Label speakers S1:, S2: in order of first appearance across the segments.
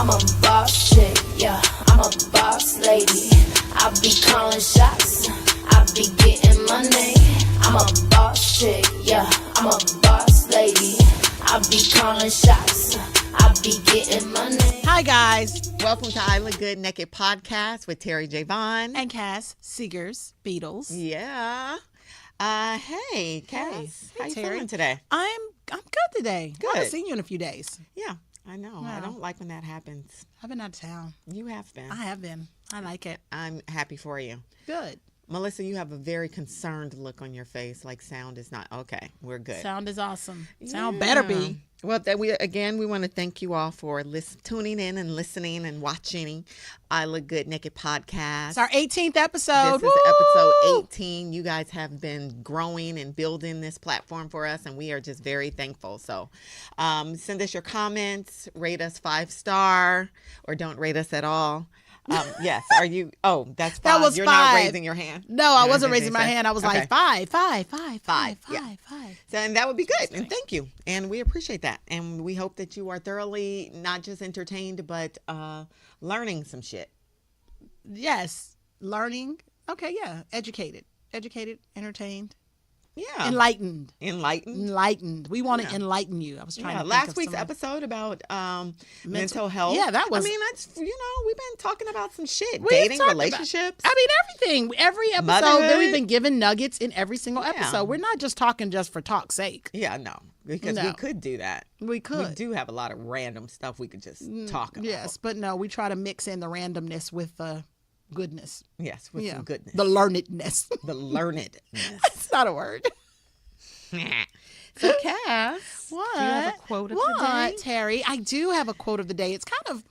S1: I'm a boss chick, yeah, I'm a boss lady. I be calling shots, I be getting money. I'm a boss chick, yeah, I'm a boss lady. I be calling shots, I be getting money.
S2: Hi guys,
S3: Welcome to I Look Good Naked Podcast with Terry J. Vaughn.
S2: and Cass Seegers, Beatles.
S3: Yeah. Hey, Cass.
S2: Hey,
S3: How you
S2: Terry.
S3: feeling today?
S2: I'm good today. I haven't
S3: Good.
S2: seen you in a few days.
S3: Yeah, I know. I
S2: Wow.
S3: don't like when that happens.
S2: I've been out of town.
S3: You have been.
S2: I have been. I like it.
S3: I'm happy for you.
S2: Good.
S3: Melissa, you have a very concerned look on your face, like sound is not okay. We're good.
S2: Sound is awesome. Sound better be.
S3: Well, we want to thank you all for tuning in and listening and watching I Look Good Naked Podcast.
S2: It's our 18th episode.
S3: This is episode 18. You guys have been growing and building this platform for us, and we are just very thankful. So send us your comments, rate us 5-star, or don't rate us at all. Yes. Are you? Oh, that's 5.
S2: That was
S3: You're
S2: 5.
S3: not raising your hand.
S2: No, I
S3: You're
S2: wasn't
S3: not
S2: raising my hand. I was like, five.
S3: Yeah. So, and that would be good. And thank you. And we appreciate that. And we hope that you are thoroughly not just entertained, but learning some shit.
S2: Yes. Learning. Okay, yeah. Educated, entertained,
S3: Yeah.
S2: enlightened.
S3: Enlightened.
S2: We want to enlighten you. I was trying to think
S3: last
S2: of
S3: week's
S2: some-
S3: episode about mental health.
S2: Yeah, that was.
S3: I mean, that's we've been talking about some shit,
S2: We've
S3: dating,
S2: talked about-
S3: relationships.
S2: I mean, everything. Every episode
S3: Motherhood.
S2: that we've been given nuggets in every single
S3: Yeah.
S2: episode. We're not just talking just for talk's sake.
S3: Yeah, no, because
S2: No.
S3: we could do that.
S2: We could.
S3: We do have a lot of random stuff we could just talk about.
S2: Yes, but no, we try to mix in the randomness with the goodness.
S3: Yes, with some goodness.
S2: The learnedness.
S3: The learnedness.
S2: It's not a word.
S3: So, Cass,
S2: What?
S3: do you have a quote of
S2: What,
S3: the day?
S2: Terry? I do have a quote of the day. It's kind of,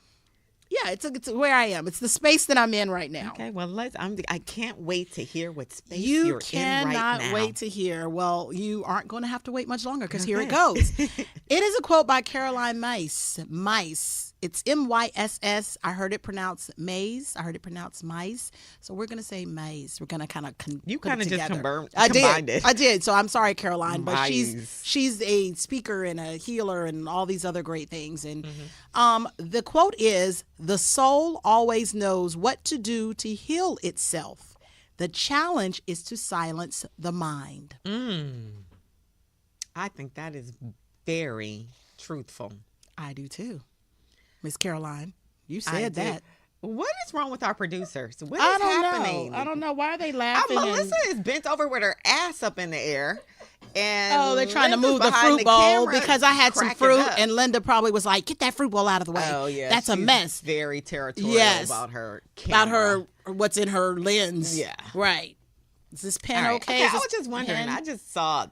S2: it's where I am. It's the space that I'm in right now.
S3: Okay, well, I can't wait to hear what space
S2: You
S3: you're in right
S2: cannot
S3: now.
S2: wait to hear. Well, you aren't going to have to wait much longer because here it goes. It is a quote by Caroline Myss. It's M-Y-S-S. I heard it pronounced Mays. I heard it pronounced mice. So we're going to say Mays. We're going to kind of
S3: You
S2: put
S3: kind
S2: it
S3: of just
S2: together.
S3: combined it.
S2: I did. So I'm sorry, Caroline, but
S3: Mice.
S2: she's a speaker and a healer and all these other great things. And the quote is, "The soul always knows what to do to heal itself. The challenge is to silence the mind."
S3: I think that is very truthful.
S2: I do too. Miss Caroline, you
S3: I
S2: said
S3: do.
S2: that.
S3: What is wrong with our producers? What is
S2: I don't
S3: happening?
S2: know. I don't know. Why are they laughing?
S3: Melissa is bent over with her ass up in the air. And
S2: They're trying to
S3: Linda's
S2: move the
S3: behind
S2: fruit bowl
S3: camera
S2: because I had some
S3: cracking
S2: fruit
S3: up.
S2: and Linda probably was like, "Get that fruit bowl out of the way."
S3: Oh yeah,
S2: That's a
S3: she's
S2: mess.
S3: Very territorial
S2: Yes.
S3: about her camera.
S2: About her, what's in her lens.
S3: Yeah.
S2: Right. Is this pen
S3: All right.
S2: okay?
S3: I
S2: Is
S3: was
S2: this
S3: just wondering.
S2: pen-
S3: I just saw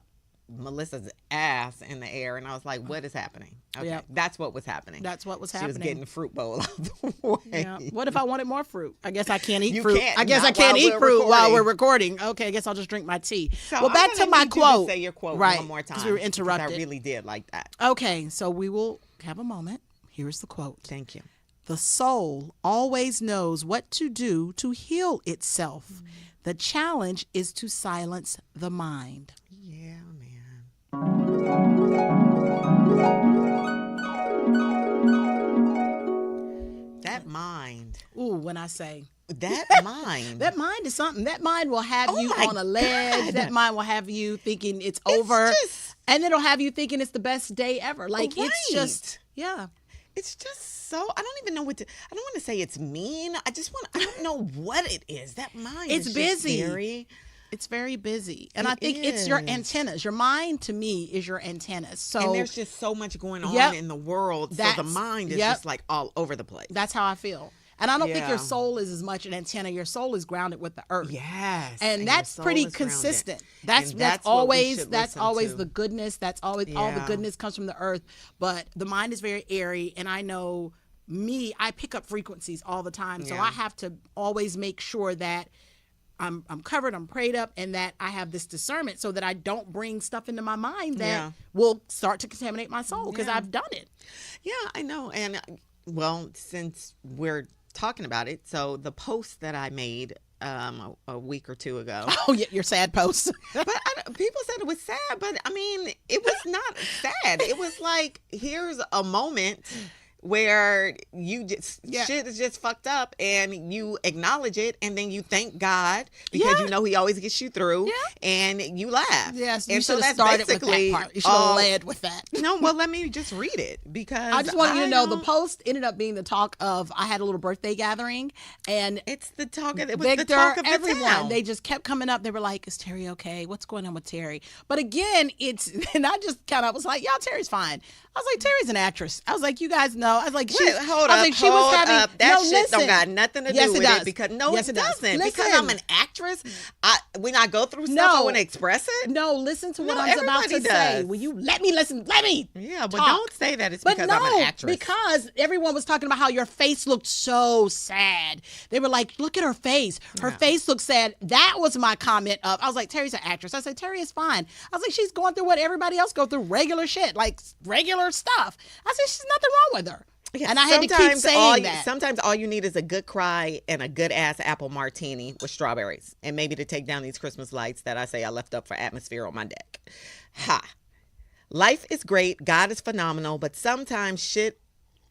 S3: Melissa's ass in the air, and I was like, "What is happening?" Okay,
S2: Yep.
S3: that's what was happening.
S2: That's what was
S3: She
S2: happening.
S3: was getting the fruit bowl out the way.
S2: Yeah. What if I wanted more fruit? I guess I can't eat
S3: You
S2: fruit.
S3: can't,
S2: I guess
S3: not
S2: I can't
S3: while
S2: eat
S3: we're
S2: fruit while
S3: recording.
S2: we're recording. Okay, I guess I'll just drink my tea.
S3: So
S2: well, back
S3: I'm
S2: to
S3: gonna
S2: my
S3: need you to
S2: quote.
S3: say your quote
S2: right,
S3: one more time.
S2: because we were
S3: 'cause
S2: interrupted.
S3: I really did like that.
S2: Okay, so we will have a moment. Here's the quote.
S3: Thank you.
S2: The soul always knows what to do to heal itself. The challenge is to silence the mind.
S3: Yeah, man. That mind.
S2: Ooh, when I say
S3: That mind.
S2: that mind is something. That mind will have
S3: Oh
S2: you
S3: my
S2: on a ledge.
S3: God.
S2: That mind will have you thinking it's over.
S3: just-
S2: And it'll have you thinking it's the best day ever. Like it's
S3: Right.
S2: just, yeah.
S3: It's just so, I don't even know what to, I don't want to say it's mean. I don't know what it is. That mind
S2: It's
S3: is just
S2: busy.
S3: very,
S2: It's very busy. And
S3: It
S2: I think it's your
S3: is.
S2: antennas. Your mind to me is your antennas. So
S3: and there's just so much going on
S2: Yep.
S3: in the world. So the
S2: That's-
S3: mind is
S2: yep.
S3: just like all over the place.
S2: that's how I feel. And I don't think your
S3: Yeah.
S2: soul is as much an antenna. Your soul is grounded with the earth.
S3: Yes.
S2: And
S3: your
S2: that's
S3: soul
S2: pretty
S3: is grounded.
S2: consistent.
S3: And
S2: That's
S3: what we
S2: always
S3: should
S2: that's
S3: listen
S2: always
S3: to.
S2: the goodness. That's always all the
S3: Yeah.
S2: goodness comes from the earth. But the mind is very airy, and I know me, I pick up frequencies all the time. So
S3: Yeah.
S2: I have to always make sure that I'm covered, I'm prayed up, and that I have this discernment so that I don't bring stuff into my mind that
S3: Yeah.
S2: will start to contaminate my soul because
S3: Yeah.
S2: I've done it.
S3: Yeah, I know. And well, since we're talking about it, so the post that I made a week or two ago.
S2: Oh, yeah, your sad post.
S3: But people said it was sad, but I mean, it was not sad. It was like, here's a moment where you just
S2: Yeah.
S3: shit is just fucked up and you acknowledge it and then you thank God because
S2: Yeah.
S3: you know he always gets you through
S2: Yeah.
S3: and you laugh.
S2: Yes, you
S3: and
S2: should have started with that part. You should have led with that.
S3: No, well, let me just read it because
S2: I just want you to know the
S3: don't-
S2: post ended up being the talk of. I had a little birthday gathering, and
S3: it's the talk of it was
S2: Victor,
S3: the talk of the
S2: everyone,
S3: town.
S2: they just kept coming up. They were like, "Is Terry okay? What's going on with Terry?" But again, it's and I just kind of was like, "Y'all, Terry's fine." I was like, "Terry's an actress." I was like, "You guys know." I was like,
S3: Wait, hold
S2: I was
S3: up,
S2: like, she was
S3: hold
S2: having
S3: up. That
S2: no,
S3: shit
S2: listen.
S3: don't got nothing to
S2: Yes,
S3: do
S2: it
S3: with
S2: does.
S3: it because
S2: Yes,
S3: it
S2: it does.
S3: doesn't. Because
S2: Listen.
S3: I'm an actress, when I go through stuff, I want to express it.
S2: No, listen to what
S3: No,
S2: I'm about to
S3: everybody
S2: say.
S3: does.
S2: Will you let me listen? Let me.
S3: Yeah, but
S2: talk.
S3: don't say that it's
S2: But
S3: because
S2: no,
S3: I'm an actress.
S2: because everyone was talking about how your face looked so sad. They were like, "Look at her face. Her face looks sad." That was my comment of. I was like, "Terry's an actress." I said, "Terry is fine." I was like, "She's going through what everybody else go through, regular shit, like regular stuff." I said, "She's nothing wrong with her."
S3: Yeah,
S2: And I had to keep saying that.
S3: Sometimes all you need is a good cry and a good ass apple martini with strawberries, and maybe to take down these Christmas lights that I say I left up for atmosphere on my deck. Ha! Life is great, God is phenomenal, but sometimes shit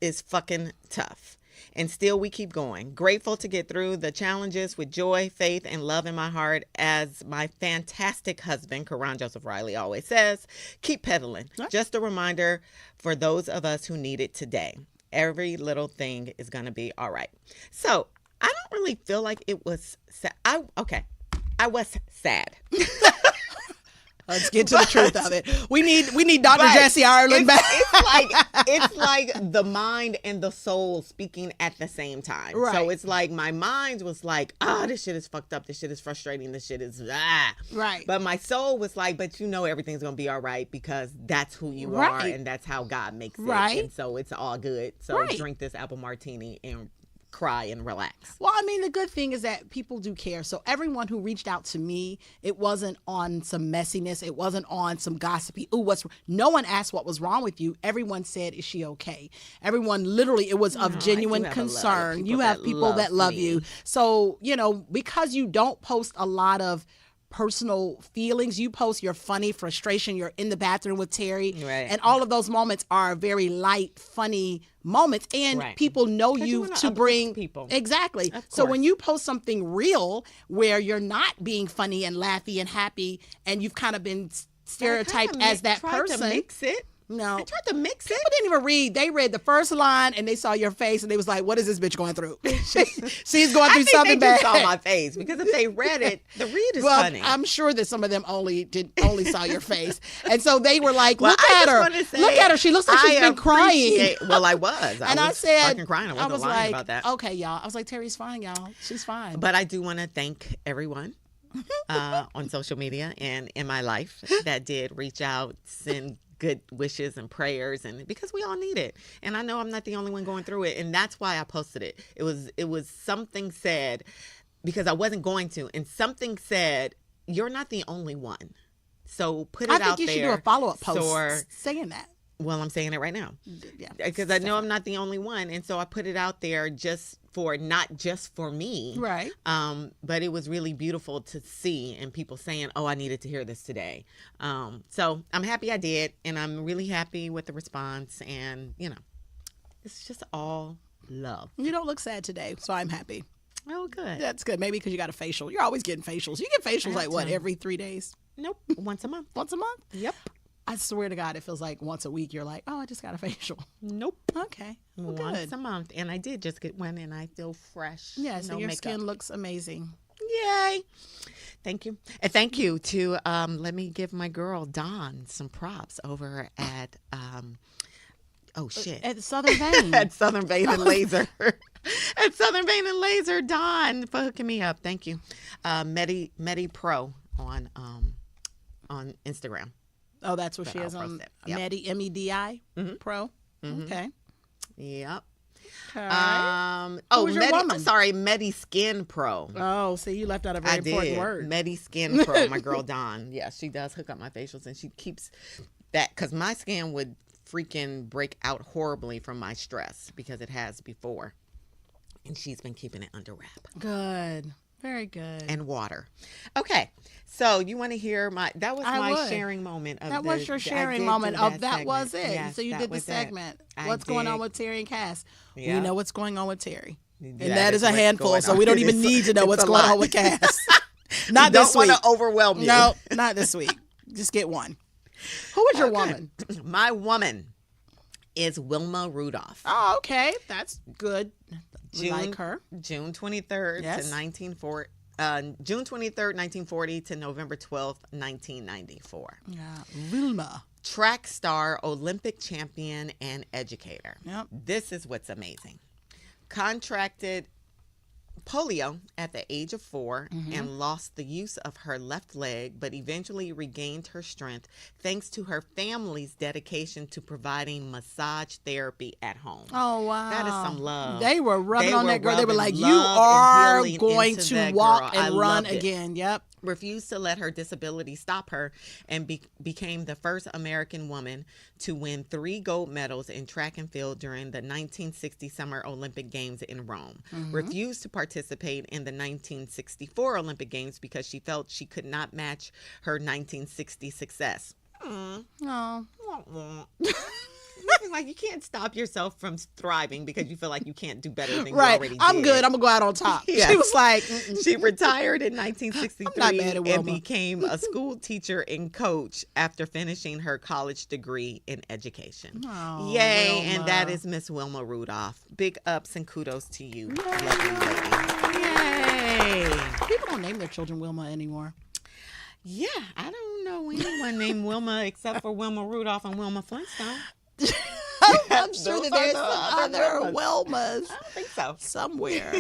S3: is fucking tough. And still we keep going. Grateful to get through the challenges with joy, faith, and love in my heart. As my fantastic husband, Karan Joseph Riley, always says, keep pedaling. Just a reminder for those of us who need it today. Every little thing is going to be all right. So I don't really feel like it was sad. I was sad.
S2: Let's get to the truth of it. We need Dr. Jesse Ireland back.
S3: It's like the mind and the soul speaking at the same time.
S2: Right.
S3: So it's like my mind was like, this shit is fucked up. This shit is frustrating. This shit is
S2: Right.
S3: But my soul was like, but you know everything's gonna be all right because that's who you are
S2: Right.
S3: and that's how God makes it.
S2: Right.
S3: And so it's all good. So
S2: Right.
S3: drink this apple martini and cry and relax.
S2: Well, I mean, the good thing is that people do care. So everyone who reached out to me, it wasn't on some messiness. It wasn't on some gossipy. No one asked what was wrong with you. Everyone said, "Is she okay?" Everyone, literally, it was of genuine
S3: have a lot of
S2: concern.
S3: people
S2: You have
S3: that
S2: people that love
S3: love
S2: you.
S3: me.
S2: So, because you don't post a lot of personal feelings, you post your funny frustration, you're in the bathroom with Terry,
S3: Right.
S2: and all of those moments are very light, funny moments, and
S3: Right.
S2: people know
S3: 'Cause you
S2: you
S3: wanna
S2: to
S3: uplift
S2: bring
S3: people.
S2: exactly.
S3: Of
S2: So when
S3: course.
S2: you post something real where you're not being funny and laughy and happy, and you've kind of been stereotyped as that person,
S3: To mix it.
S2: no.
S3: I tried to mix it.
S2: People didn't even read. They read the first line and they saw your face and they was like, "What is this bitch going through?" She's going through
S3: I think
S2: something
S3: they
S2: bad.
S3: just saw my face because if they read it, the read is
S2: Well,
S3: funny.
S2: I'm sure that some of them only saw your face, and so they were like,
S3: Well,
S2: "Look
S3: I
S2: at
S3: just
S2: her!
S3: wanna say,
S2: Look at her! She looks like she's been crying."
S3: appreciate- Well, I was.
S2: And I
S3: was
S2: said,
S3: fucking crying. I wasn't
S2: was
S3: lying
S2: like,
S3: about that.
S2: "Okay, y'all." I was like, "Terry's fine, y'all. She's fine."
S3: But I do want to thank everyone on social media and in my life that did reach out, send good wishes and prayers, and because we all need it. And I know I'm not the only one going through it, and that's why I posted it. It was something said because I wasn't going to, and something said, "You're not the only one." So put it
S2: I
S3: out
S2: think you
S3: there.
S2: should do a follow-up post
S3: So,
S2: saying that.
S3: well, I'm saying it right now.
S2: Yeah,
S3: Because I know I'm not the only one, and so I put it out there not just for me,
S2: right.
S3: but it was really beautiful to see and people saying, "Oh, I needed to hear this today." So I'm happy I did, and I'm really happy with the response, and it's just all love.
S2: You don't look sad today, so I'm happy.
S3: Oh, good.
S2: That's good. Maybe because you got a facial. You're always getting facials. You get facials
S3: I
S2: like
S3: have
S2: what,
S3: to.
S2: every 3 days?
S3: Nope, once a month.
S2: Once a month?
S3: Yep.
S2: I swear to God, it feels like once a week. You're like, "Oh, I just got a facial."
S3: Nope.
S2: Okay. Well,
S3: Once
S2: good.
S3: a month, and I did just get one, and I feel fresh.
S2: Yeah, so
S3: no
S2: your
S3: makeup.
S2: skin looks amazing.
S3: Yay. Thank you. And thank you to, let me give my girl Dawn some props over at, oh shit.
S2: At Southern Vein.
S3: At Southern Vein and Laser. At Southern Vein and Laser, Dawn, for hooking me up. Thank you. Medi Pro on Instagram.
S2: Oh, that's what
S3: But
S2: she
S3: I'll
S2: is
S3: post
S2: on
S3: it. Yep.
S2: Medi, MEDI Pro. Okay.
S3: Yep.
S2: Okay.
S3: Oh,
S2: Who's your woman?
S3: I'm sorry, Medi Skin Pro.
S2: Oh, see, you left out a very
S3: I
S2: important
S3: did.
S2: word.
S3: Medi Skin Pro, my girl Dawn. Yeah, she does hook up my facials, and she keeps that because my skin would freaking break out horribly from my stress because it has before, and she's been keeping it under wrap.
S2: Good. Very good.
S3: and water. Okay. So you want to hear that was
S2: I
S3: my
S2: would.
S3: sharing moment of
S2: That was your
S3: I
S2: sharing
S3: did
S2: moment
S3: do
S2: of that
S3: segment.
S2: was it.
S3: Yes,
S2: So you
S3: that
S2: did the
S3: was it.
S2: segment.
S3: I
S2: What's going on
S3: did.
S2: with Terry and Cass? We
S3: Yeah.
S2: know what's going on with Terry. And
S3: That
S2: that is a
S3: what's
S2: handful,
S3: going
S2: so
S3: on.
S2: we don't
S3: It
S2: even
S3: is-
S2: need to know
S3: it's
S2: what's
S3: a
S2: going
S3: lot.
S2: on with Cass. Not
S3: Don't
S2: this week.
S3: want to overwhelm you.
S2: No, not this week. Just get one. Who was your woman?
S3: My woman is Wilma Rudolph.
S2: Oh, okay. That's good. We like her.
S3: June 23rd
S2: Yes.
S3: to 1940. June 23rd, 1940 to November 12th, 1994.
S2: Yeah. Wilma.
S3: Track star, Olympic champion, and educator.
S2: Yep.
S3: This is what's amazing. Contracted polio at the age of 4 and lost the use of her left leg, but eventually regained her strength thanks to her family's dedication to providing massage therapy at home.
S2: Oh, wow.
S3: That is some love.
S2: They were rubbing on that girl. They were
S3: rubbing
S2: like, you
S3: love and
S2: are
S3: healing
S2: going
S3: into
S2: to
S3: that
S2: walk
S3: girl. I
S2: and run
S3: loved it.
S2: again. Yep.
S3: Refused to let her disability stop her and became the first American woman to win 3 gold medals in track and field during the 1960 Summer Olympic Games in Rome. Refused to participate in the 1964 Olympic Games because she felt she could not match her 1960 success.
S2: Oh.
S3: Like, you can't stop yourself from thriving because you feel like you can't do better than you
S2: Right.
S3: already
S2: I'm
S3: did.
S2: good. I'm going to go out on top.
S3: Yes.
S2: She was like, mm-mm.
S3: She retired in
S2: I'm not
S3: 1963
S2: mad at
S3: and
S2: Wilma.
S3: became a school teacher and coach after finishing her college degree in education.
S2: Oh,
S3: Yay,
S2: Wilma.
S3: and that is Miss Wilma Rudolph. Big ups and kudos to you, lovely lady. Yay.
S2: People don't name their children Wilma anymore.
S3: Yeah, I don't know anyone named Wilma except for Wilma Rudolph and Wilma Flintstone.
S2: I'm sure that
S3: Those are
S2: there's
S3: the
S2: some
S3: other
S2: other
S3: Wilmas.
S2: Wilmas
S3: I don't think so.
S2: somewhere.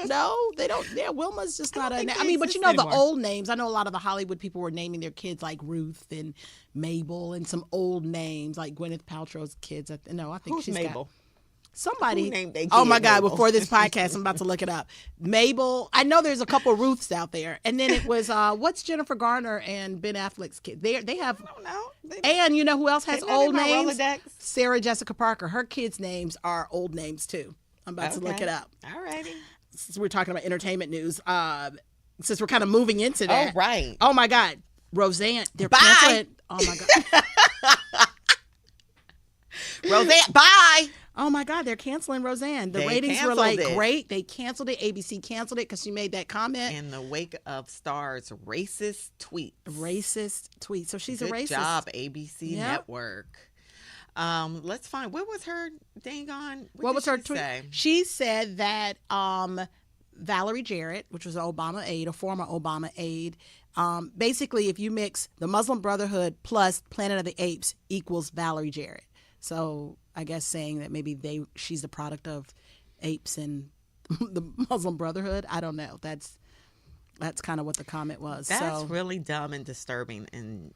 S2: No, they don't. Yeah, Wilma's just not a
S3: think
S2: name.
S3: they
S2: I mean, but
S3: exist
S2: you know the
S3: anymore.
S2: old names. I know a lot of the Hollywood people were naming their kids like Ruth and Mabel and some old names like Gwyneth Paltrow's kids. No, I think
S3: Who's
S2: she's
S3: Mabel?
S2: got somebody.
S3: Who named their
S2: Oh my
S3: kid
S2: God!
S3: Mabel?
S2: Before this podcast, I'm about to look it up. Mabel. I know there's a couple Ruths out there, and then it was what's Jennifer Garner and Ben Affleck's kid? They have.
S3: I don't know.
S2: And you know who else has
S3: Ain't that in
S2: old
S3: my
S2: names?
S3: Rolodex?
S2: Sarah Jessica Parker. Her kids' names are old names too. I'm about to look
S3: Okay.
S2: it up.
S3: All righty.
S2: Since we're talking about entertainment news, since we're kind of moving into that.
S3: Oh, right.
S2: Oh my God, Roseanne. They're
S3: Bye.
S2: canceling. Oh my God.
S3: Roseanne, bye.
S2: Oh my God, they're canceling Roseanne. The
S3: They
S2: ratings were
S3: canceled
S2: like
S3: it.
S2: great. They canceled it. ABC canceled it because she made that comment.
S3: In the wake of Star's racist tweets.
S2: Racist tweet. So she's
S3: Good
S2: a racist.
S3: job, ABC
S2: Yep.
S3: Network. Let's find, what was her dang on?
S2: What was her
S3: tweet?
S2: tweet? She said that Valerie Jarrett, which was an Obama aide, a former Obama aide, basically if you mix the Muslim Brotherhood plus Planet of the Apes equals Valerie Jarrett. So I guess saying that maybe she's the product of apes and the Muslim Brotherhood. I don't know. That's kind of what the comment was.
S3: That's
S2: so
S3: really dumb and disturbing and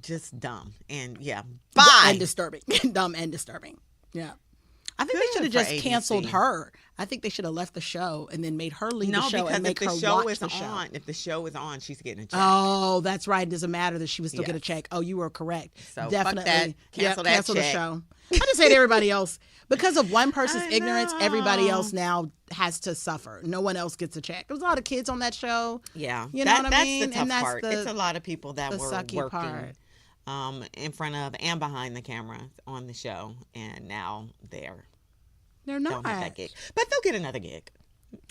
S3: just dumb. And yeah, bye.
S2: and disturbing, dumb and disturbing. Yeah. I think they
S3: Good
S2: should have
S3: for
S2: just
S3: ABC.
S2: canceled her. I think they should have left the show and then made her leave the show
S3: because
S2: and make
S3: if
S2: her
S3: the show
S2: watch
S3: is
S2: the show.
S3: on, if the show is on, she's getting a check.
S2: Oh, that's right. It doesn't matter that she would still get a
S3: Yes.
S2: check. Oh, you were correct.
S3: So, fuck
S2: Definitely.
S3: that. Cancel that
S2: cancel the
S3: check.
S2: show. I just say to everybody else, because of one person's
S3: I
S2: ignorance,
S3: know.
S2: everybody else now has to suffer. No one else gets a check. There was a lot of kids on that show.
S3: Yeah,
S2: You know what I
S3: that's
S2: mean?
S3: the
S2: And
S3: tough
S2: that's
S3: part.
S2: the-
S3: It's a lot of people that
S2: the
S3: were
S2: sucky
S3: working
S2: part.
S3: in front of and behind the camera on the show, and now they're
S2: They're not.
S3: don't have that gig, but they'll get another gig.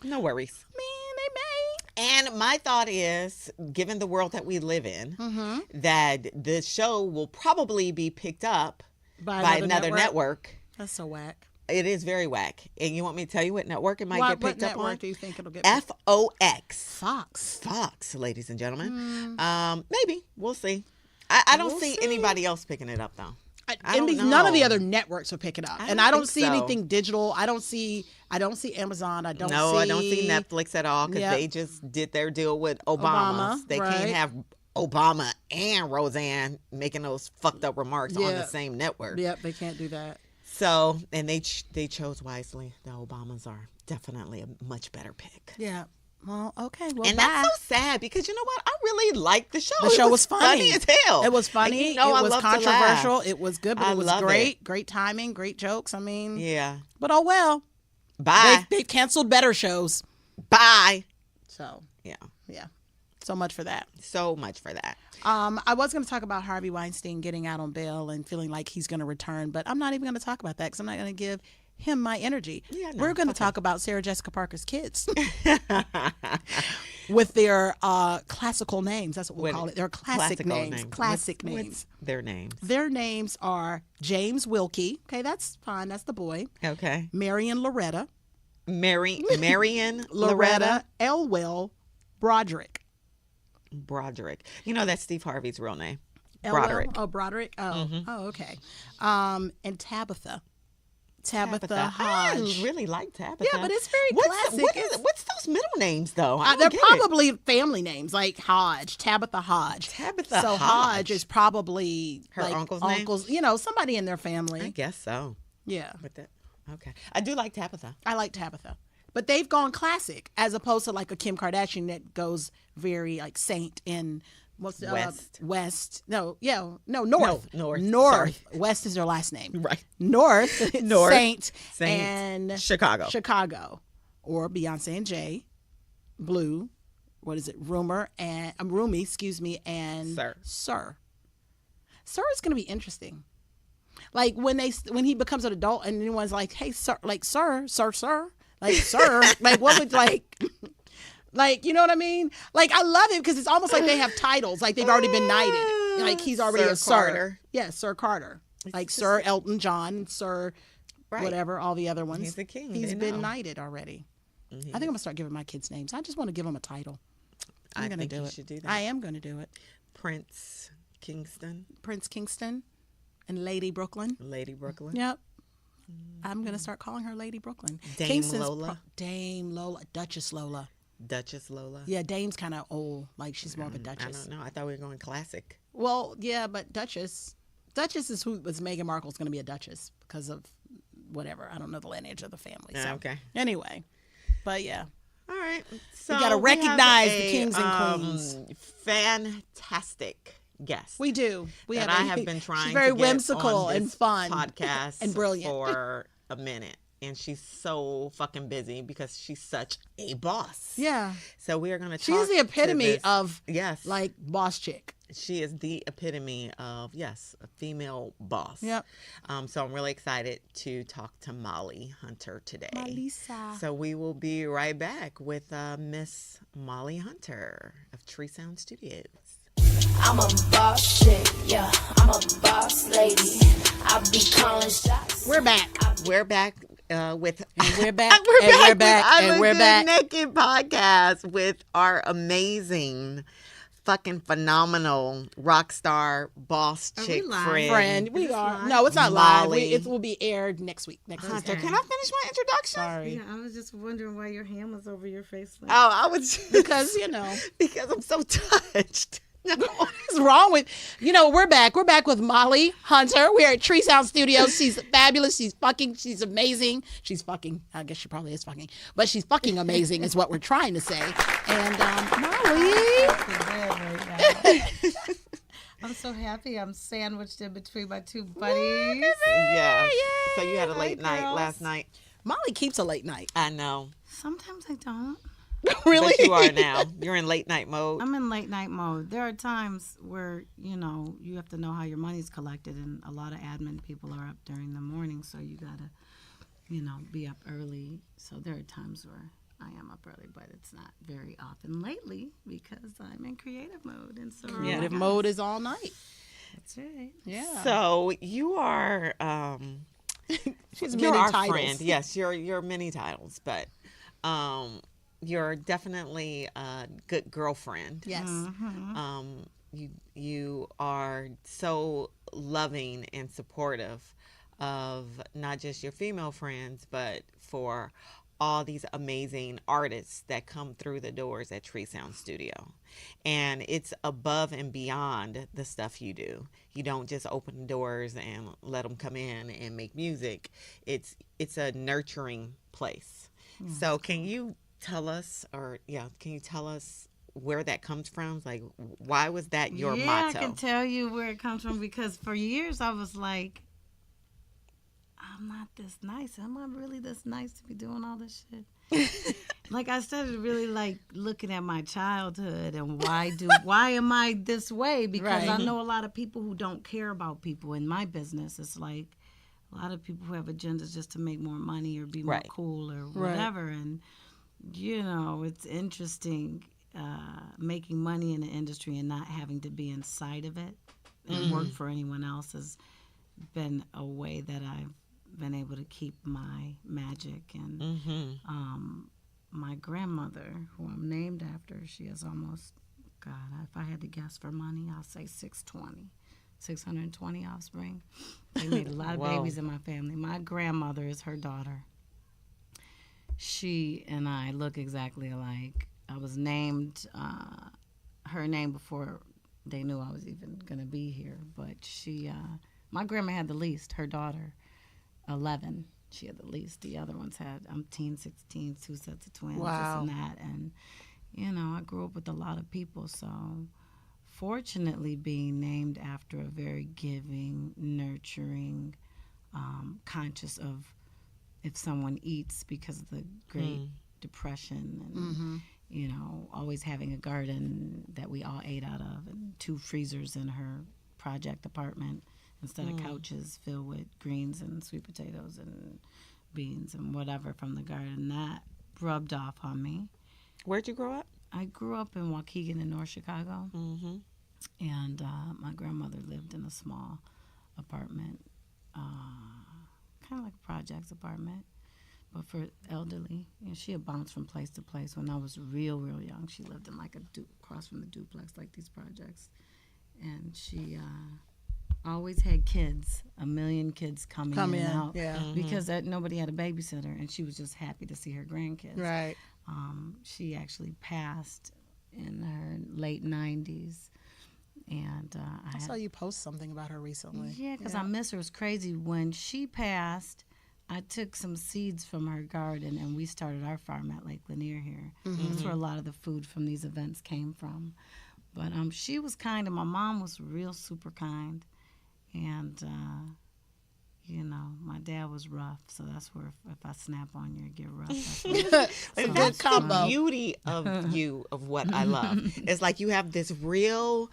S3: No worries.
S2: I mean, they may.
S3: And my thought is, given the world that we live in,
S2: Mm-hmm.
S3: that the show will probably be picked up by another network.
S2: That's so whack.
S3: It is very whack. And you want me to tell you what network it might get
S2: What
S3: picked up
S2: network
S3: on?
S2: do you think it'll get picked up?
S3: FOX.
S2: Fox.
S3: Fox, ladies and gentlemen. Maybe. We'll see. I don't
S2: We'll
S3: see
S2: see.
S3: anybody else picking it up, though. I don't
S2: None of the
S3: know.
S2: other networks will pick it up,
S3: I
S2: and
S3: don't
S2: I don't
S3: think
S2: see
S3: so.
S2: anything digital. I don't see Amazon. I don't see
S3: Netflix at all because
S2: Yep.
S3: they just did their deal with Obama.
S2: Obama,
S3: They
S2: right.
S3: can't have Obama and Roseanne making those fucked up remarks on the
S2: Yeah.
S3: same network.
S2: Yep, they can't do that.
S3: So, and they chose wisely. The Obamas are definitely a much better pick.
S2: Yeah. Well, okay. Well,
S3: And
S2: bye.
S3: that's so sad because you know what? I really liked the show.
S2: The
S3: It
S2: show was funny.
S3: as hell.
S2: It was
S3: And
S2: funny.
S3: you know I
S2: it was
S3: love to laugh.
S2: controversial. It was good, but
S3: I
S2: it was
S3: love
S2: great.
S3: it.
S2: Great timing. Great jokes. I mean,
S3: Yeah.
S2: but oh well.
S3: Bye.
S2: They've canceled better shows.
S3: Bye.
S2: So
S3: Yeah.
S2: yeah, so much for that.
S3: So much for that.
S2: I was going to talk about Harvey Weinstein getting out on bail and feeling like he's going to return, but I'm not even going to talk about that because I'm not going to give him my energy.
S3: Yeah, no,
S2: we're going to
S3: okay.
S2: talk about Sarah Jessica Parker's kids with their classical names. That's what we'll call it. Their classic names. Classic names.
S3: What's their names?
S2: Their names are James Wilkie. Okay, that's fine. That's the boy.
S3: Okay.
S2: Marion Loretta.
S3: Marion
S2: Loretta Elwell Broderick.
S3: Broderick. You know that's Steve Harvey's real name.
S2: Elwell?
S3: Broderick.
S2: Oh, Broderick. Oh, oh, okay. And Tabitha Hodge.
S3: I really like Tabitha.
S2: Yeah, but it's very classic.
S3: What's those middle names though?
S2: They're probably family names like Hodge, Tabitha Hodge.
S3: Tabitha
S2: so Hodge is probably
S3: her
S2: like
S3: uncle's name?
S2: You know, somebody in their family.
S3: I guess so.
S2: Yeah.
S3: But that, okay. I do like Tabitha.
S2: I like Tabitha. But they've gone classic as opposed to like a Kim Kardashian that goes very like saint in what's West. No, North.
S3: Sorry.
S2: West is their last name.
S3: Right.
S2: North. Saint
S3: and
S2: and
S3: Chicago.
S2: Or Beyonce and Jay. Blue. What is it? Rumi, excuse me, and Sir. Sir is going to be interesting. Like when he becomes an adult and anyone's like, "Hey, sir," like sir, like sir, like what would like you know what I mean? Like I love it because it's almost like they have titles, like they've already been knighted. Like he's already a sir. Carter. Yeah, Sir Carter. Like Sir Elton John, Sir whatever, all the other ones.
S3: He's the king.
S2: He's been knighted already. I think I'm gonna start giving my kids names. I just want to give them a title. I'm gonna do it.
S3: Should do that.
S2: I am gonna do it.
S3: Prince Kingston.
S2: And Lady Brooklyn. Yep. I'm going to start calling her Lady Brooklyn.
S3: Dame Lola.
S2: Dame Lola. Duchess Lola. Yeah, Dame's kind of old. Like, she's more of a Duchess.
S3: I don't know. I thought we were going classic.
S2: Well, yeah, but Duchess is who was Meghan Markle's going to be a Duchess because of whatever. I don't know the lineage of the family. So.
S3: Okay.
S2: Anyway, but yeah.
S3: All right. So
S2: we got to recognize the kings and queens.
S3: Fantastic guest.
S2: We do.
S3: I have been trying
S2: she's very
S3: to get
S2: whimsical
S3: on this
S2: and fun
S3: podcast
S2: and brilliant
S3: for a minute. And she's so fucking busy because she's such a boss.
S2: Yeah.
S3: So we are going to talk.
S2: She's the epitome of like boss chick.
S3: She is the epitome of a female boss.
S2: Yep.
S3: So I'm really excited to talk to Molly Hunter today.
S2: Melissa.
S3: So we will be right back with Miss Molly Hunter of Tree Sound Studios.
S1: I'm a boss chick, yeah, I'm a boss lady. I be calling shots.
S2: We're back.
S3: We're back with
S2: we're back. We're back.
S3: Naked podcast with our amazing, fucking phenomenal rock star boss chick friend.
S2: We are. No, it's not
S3: Molly.
S2: live. It will be aired next week.
S3: Hunter, can I finish my introduction?
S2: Sorry.
S4: Yeah, I was just wondering why your hand was over your face.
S3: Oh, I was
S2: because
S3: because I'm so touched.
S2: What's wrong with we're back. We're back with Molly Hunter. We're at Tree Sound Studios. She's fabulous. She's amazing. She's fucking, I guess she probably is fucking, but she's fucking amazing is what we're trying to say. And Molly.
S4: I'm so happy I'm sandwiched in between my two buddies.
S3: Yeah.
S2: Yay.
S3: So you had a late night
S4: girls.
S3: last night.
S2: Molly keeps a late night.
S3: I know.
S4: Sometimes I don't.
S2: Really?
S3: But you are now. You're in late night mode.
S4: I'm in late night mode. There are times where, you have to know how your money's collected, and a lot of admin people are up during the morning, so you got to, be up early. So there are times where I am up early, but it's not very often lately because I'm in creative mode. And so
S2: creative mode is all night.
S4: That's right.
S2: Yeah.
S3: So you are
S2: She's
S3: you're
S2: many
S3: our
S2: titles.
S3: friend. Yes, you're many titles, but you're definitely a good girlfriend.
S2: Yes.
S4: Mm-hmm.
S3: You are so loving and supportive of not just your female friends, but for all these amazing artists that come through the doors at Tree Sound Studio. And it's above and beyond the stuff you do. You don't just open doors and let them come in and make music. It's a nurturing place. So can you tell us where that comes from? Like, why was that your motto?
S4: I can tell you where it comes from because for years I was like, I'm not this nice. Am I really this nice to be doing all this shit? Like I started really like looking at my childhood and why am I this way? Because
S2: Right.
S4: I know a lot of people who don't care about people in my business. It's like a lot of people who have agendas just to make more money or be more
S3: Right.
S4: cool or
S2: Right.
S4: whatever. And it's interesting making money in the industry and not having to be inside of it and work for anyone else has been a way that I've been able to keep my magic. And my grandmother, who I'm named after, she is almost, God, if I had to guess for money, I'll say 620 offspring. They made a lot of
S3: Wow.
S4: babies in my family. My grandmother is her daughter. She and I look exactly alike. I was named her name before they knew I was even going to be here. But my grandma had the least, her daughter, 11. She had the least. The other ones had umpteen, 16, 2 sets of twins,
S2: Wow.
S4: this and that. And, I grew up with a lot of people. So fortunately being named after a very giving, nurturing, conscious of if someone eats because of the Great Depression and, always having a garden that we all ate out of and 2 freezers in her project apartment instead of couches filled with greens and sweet potatoes and beans and whatever from the garden. That rubbed off on me.
S3: Where'd you grow up?
S4: I grew up in Waukegan in North Chicago.
S3: Mm-hmm.
S4: And my grandmother lived in a small apartment, kind of like a projects apartment, but for elderly. She had bounced from place to place. When I was real young, she lived in like across from the duplex, like these projects. And she always had kids, a million kids coming in and out.
S2: Yeah.
S4: Because nobody had a babysitter, and she was just happy to see her grandkids.
S2: Right.
S4: She actually passed in her late 90s. And
S2: I saw you post something about her recently.
S4: Yeah, because I miss her. It was crazy. When she passed, I took some seeds from her garden, and we started our farm at Lake Lanier here. That's where a lot of the food from these events came from. But she was kind, and my mom was real super kind. And, my dad was rough, so that's where if I snap on you, it get rough.
S3: That's the
S2: combo.
S3: beauty of you, of what I love. It's like you have this real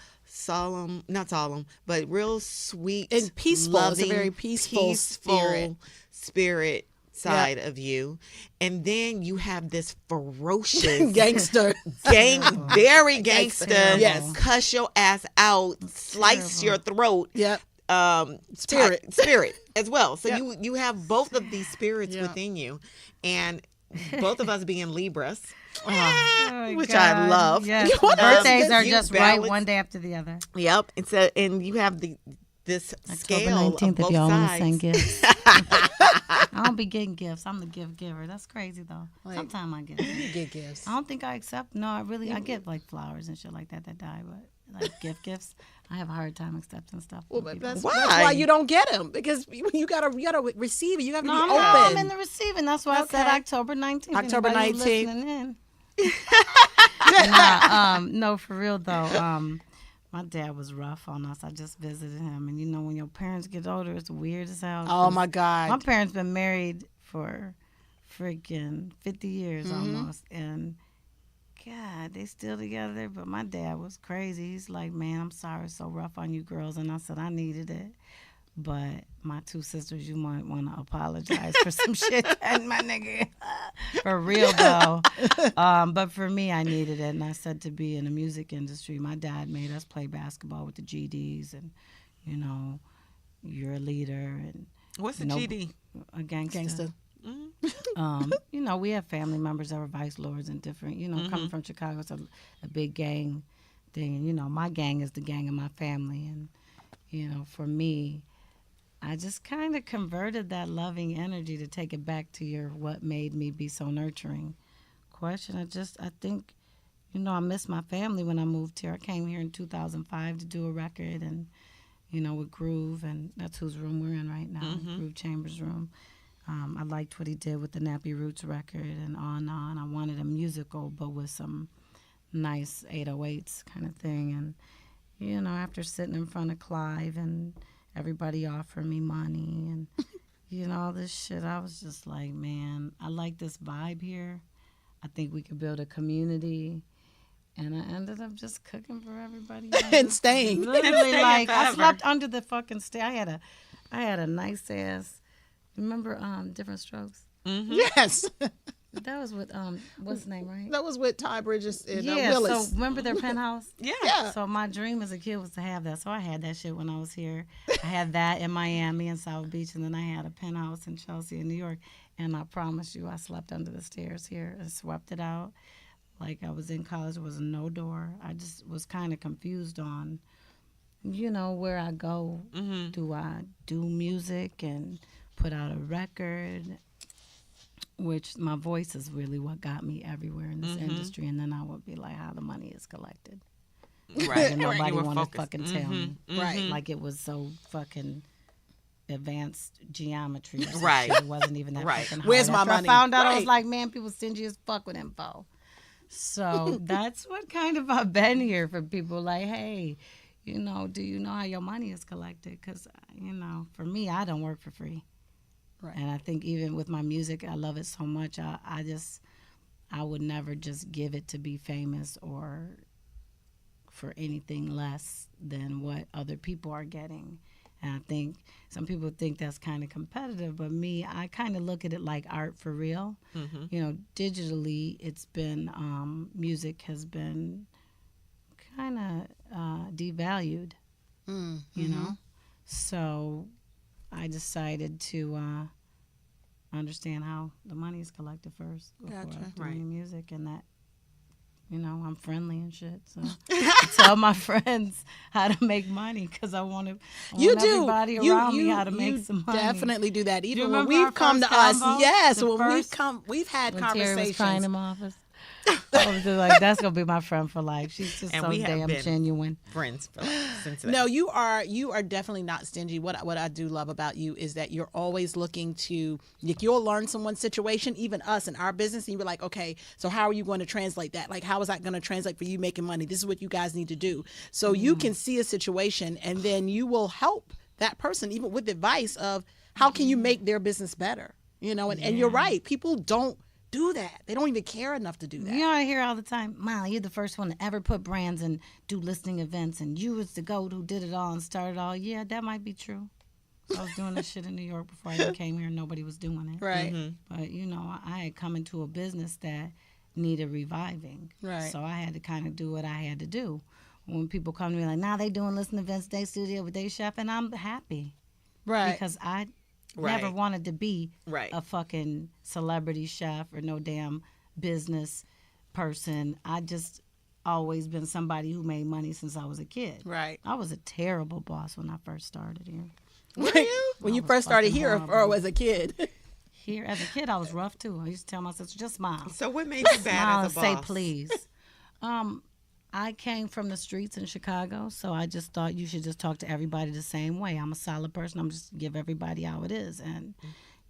S3: not solemn, but real sweet
S2: And peaceful. It's a
S3: loving,
S2: very peaceful
S3: spirit side of you. And then you have this ferocious
S2: Gangster.
S3: very gangster,
S2: Yes.
S3: cuss your ass out, slice your throat.
S2: Yep.
S3: Spirit as well. So
S2: Yep.
S3: you have both of these spirits
S2: Yeah.
S3: within you, and both of us being Libras,
S4: Oh,
S3: which
S4: God.
S3: I love.
S4: Yes.
S2: What
S4: Birthdays are
S3: You
S4: just
S3: balance-
S4: right one day after the other.
S3: Yep. And you have this
S4: October
S3: scale
S4: 19th,
S3: of both
S4: if y'all want to
S3: sides.
S4: send gifts. I don't be getting gifts. I'm the gift giver. That's crazy, though.
S2: Like-
S4: Sometimes I get
S2: You get gifts.
S4: I don't think I accept. No, I get like flowers and shit like that die, but like gifts. I have a hard time accepting stuff.
S2: Well,
S4: from
S2: but
S4: people.
S2: that's
S3: Why?
S2: why you don't get them, because you gotta receive it. You have to
S4: No,
S2: be
S4: I'm
S2: open.
S4: in the receiving. That's why I said
S2: Okay.
S4: October 19th.
S2: October
S4: Anybody who's
S2: 19th.
S4: listening in. No, for real though. My dad was rough on us. I just visited him, and when your parents get older, it's weird as hell.
S2: Oh my God.
S4: My parents been married for freaking 50 years almost, and God, they still together. But my dad was crazy. He's like, man, I'm sorry, it's so rough on you girls. And I said, I needed it. But my 2 sisters, you might want to apologize for some shit that my nigga. For real, though. But for me, I needed it. And I said to be in the music industry, my dad made us play basketball with the GDs. And, you're a leader. And
S3: What's the
S4: No.
S3: GD?
S4: a gangster.
S2: Gangster.
S4: We have family members that were vice lords and different, coming from Chicago, it's a big gang thing. And, my gang is the gang of my family. And, for me, I just kind of converted that loving energy to take it back to what made me be so nurturing question. I think, I miss my family when I moved here. I came here in 2005 to do a record and, with Groove, and that's whose room we're in right now, Groove Chambers' room. I liked what he did with the Nappy Roots record and on. I wanted a musical, but with some nice 808s kind of thing. And, after sitting in front of Clive and everybody offered me money and you know, this shit, I was just like, man, I like this vibe here. I think we could build a community. And I ended up just cooking for everybody.
S2: And staying.
S4: Literally, like, I
S3: forever.
S4: slept under the fucking stair. I had a nice ass, remember Different Strokes?
S2: Yes.
S4: That was with, what's his name, right?
S2: That was with Ty Bridges and
S4: Yeah,
S2: Willis.
S4: so remember their penthouse?
S2: Yeah.
S4: So my dream as a kid was to have that. So I had that shit when I was here. I had that in Miami and South Beach, and then I had a penthouse in Chelsea in New York. And I promise you, I slept under the stairs here and swept it out. Like I was in college, there was no door. I just was kind of confused on, you know, where I go. Do I do music and put out a record? Which my voice is really what got me everywhere in this industry. And then I would be like, how the money is collected.
S3: Right.
S4: And nobody
S3: You were
S4: want to
S3: focused.
S4: fucking tell me.
S2: Right.
S4: Like it was so fucking advanced geometry. Or some
S3: Right.
S4: shit. It wasn't even that
S3: Right.
S4: fucking hard.
S2: Where's my
S4: After
S2: money?
S4: I found out, I was
S2: Right.
S4: like, man, people stingy as fuck with info. So that's what kind of I've been here for people like, hey, you know, do you know how your money is collected? Because, you know, for me, I don't work for free.
S2: Right.
S4: And I think even with my music, I love it so much. I would never just give it to be famous or for anything less than what other people are getting. And I think some people think that's kind of competitive, but me, I kind of look at it like art for real. You know, digitally, it's been, music has been kind of devalued, you know? So I decided to understand how the money is collected first before
S2: Gotcha.
S4: doing
S3: Right.
S4: the music, and that, you know, I'm friendly and shit. So I tell my friends how to make money because I want everybody around me how to make some money.
S2: Definitely do that. Even when
S4: remember our
S2: we've come to
S4: first
S2: us,
S4: convo?
S2: yes,
S4: The
S2: when
S4: first-
S2: we've had
S4: When Terry was crying
S2: conversations.
S4: in my office. I was just like, that's gonna be my friend for life. She's just
S3: And
S4: so
S3: we have
S4: damn
S3: been
S4: genuine.
S3: Friends for since then.
S2: No, you are definitely not stingy. What I do love about you is that you're always looking to, like, you'll learn someone's situation, even us in our business, and you're like, okay, so how are you going to translate that? Like, how is that going to translate for you making money? This is what you guys need to do. So you can see a situation, and then you will help that person, even with advice of how can you make their business better? You know, and you're right. People don't do that. They don't even care enough to do that.
S4: You know, I hear all the time, Molly, you're the first one to ever put brands and do listening events, and you was the goat who did it all and started all. Yeah, that might be true. I was doing this shit in New York before I even came here. Nobody was doing it.
S2: Right.
S4: But, you know, I had come into a business that needed reviving.
S2: Right.
S4: So I had to kind of do what I had to do. When people come to me like, nah, they doing listening events, they studio with they chef, and I'm happy.
S2: Right.
S4: Because I
S3: Right.
S4: never wanted to be
S3: Right.
S4: a fucking celebrity chef or no damn business person. I just always been somebody who made money since I was a kid.
S2: Right.
S4: I was a terrible boss when I first started here.
S2: When you
S4: was
S2: first started
S4: fucking
S2: here,
S4: horrible.
S2: or as a kid.
S4: Here as a kid, I was rough too. I used to tell my sister, just smile.
S3: So what made you
S4: Smile
S3: bad
S4: and
S3: as a
S4: say
S3: boss?
S4: please. I came from the streets in Chicago, so I just thought you should just talk to everybody the same way. I'm a solid person. I'm just give everybody how it is. And,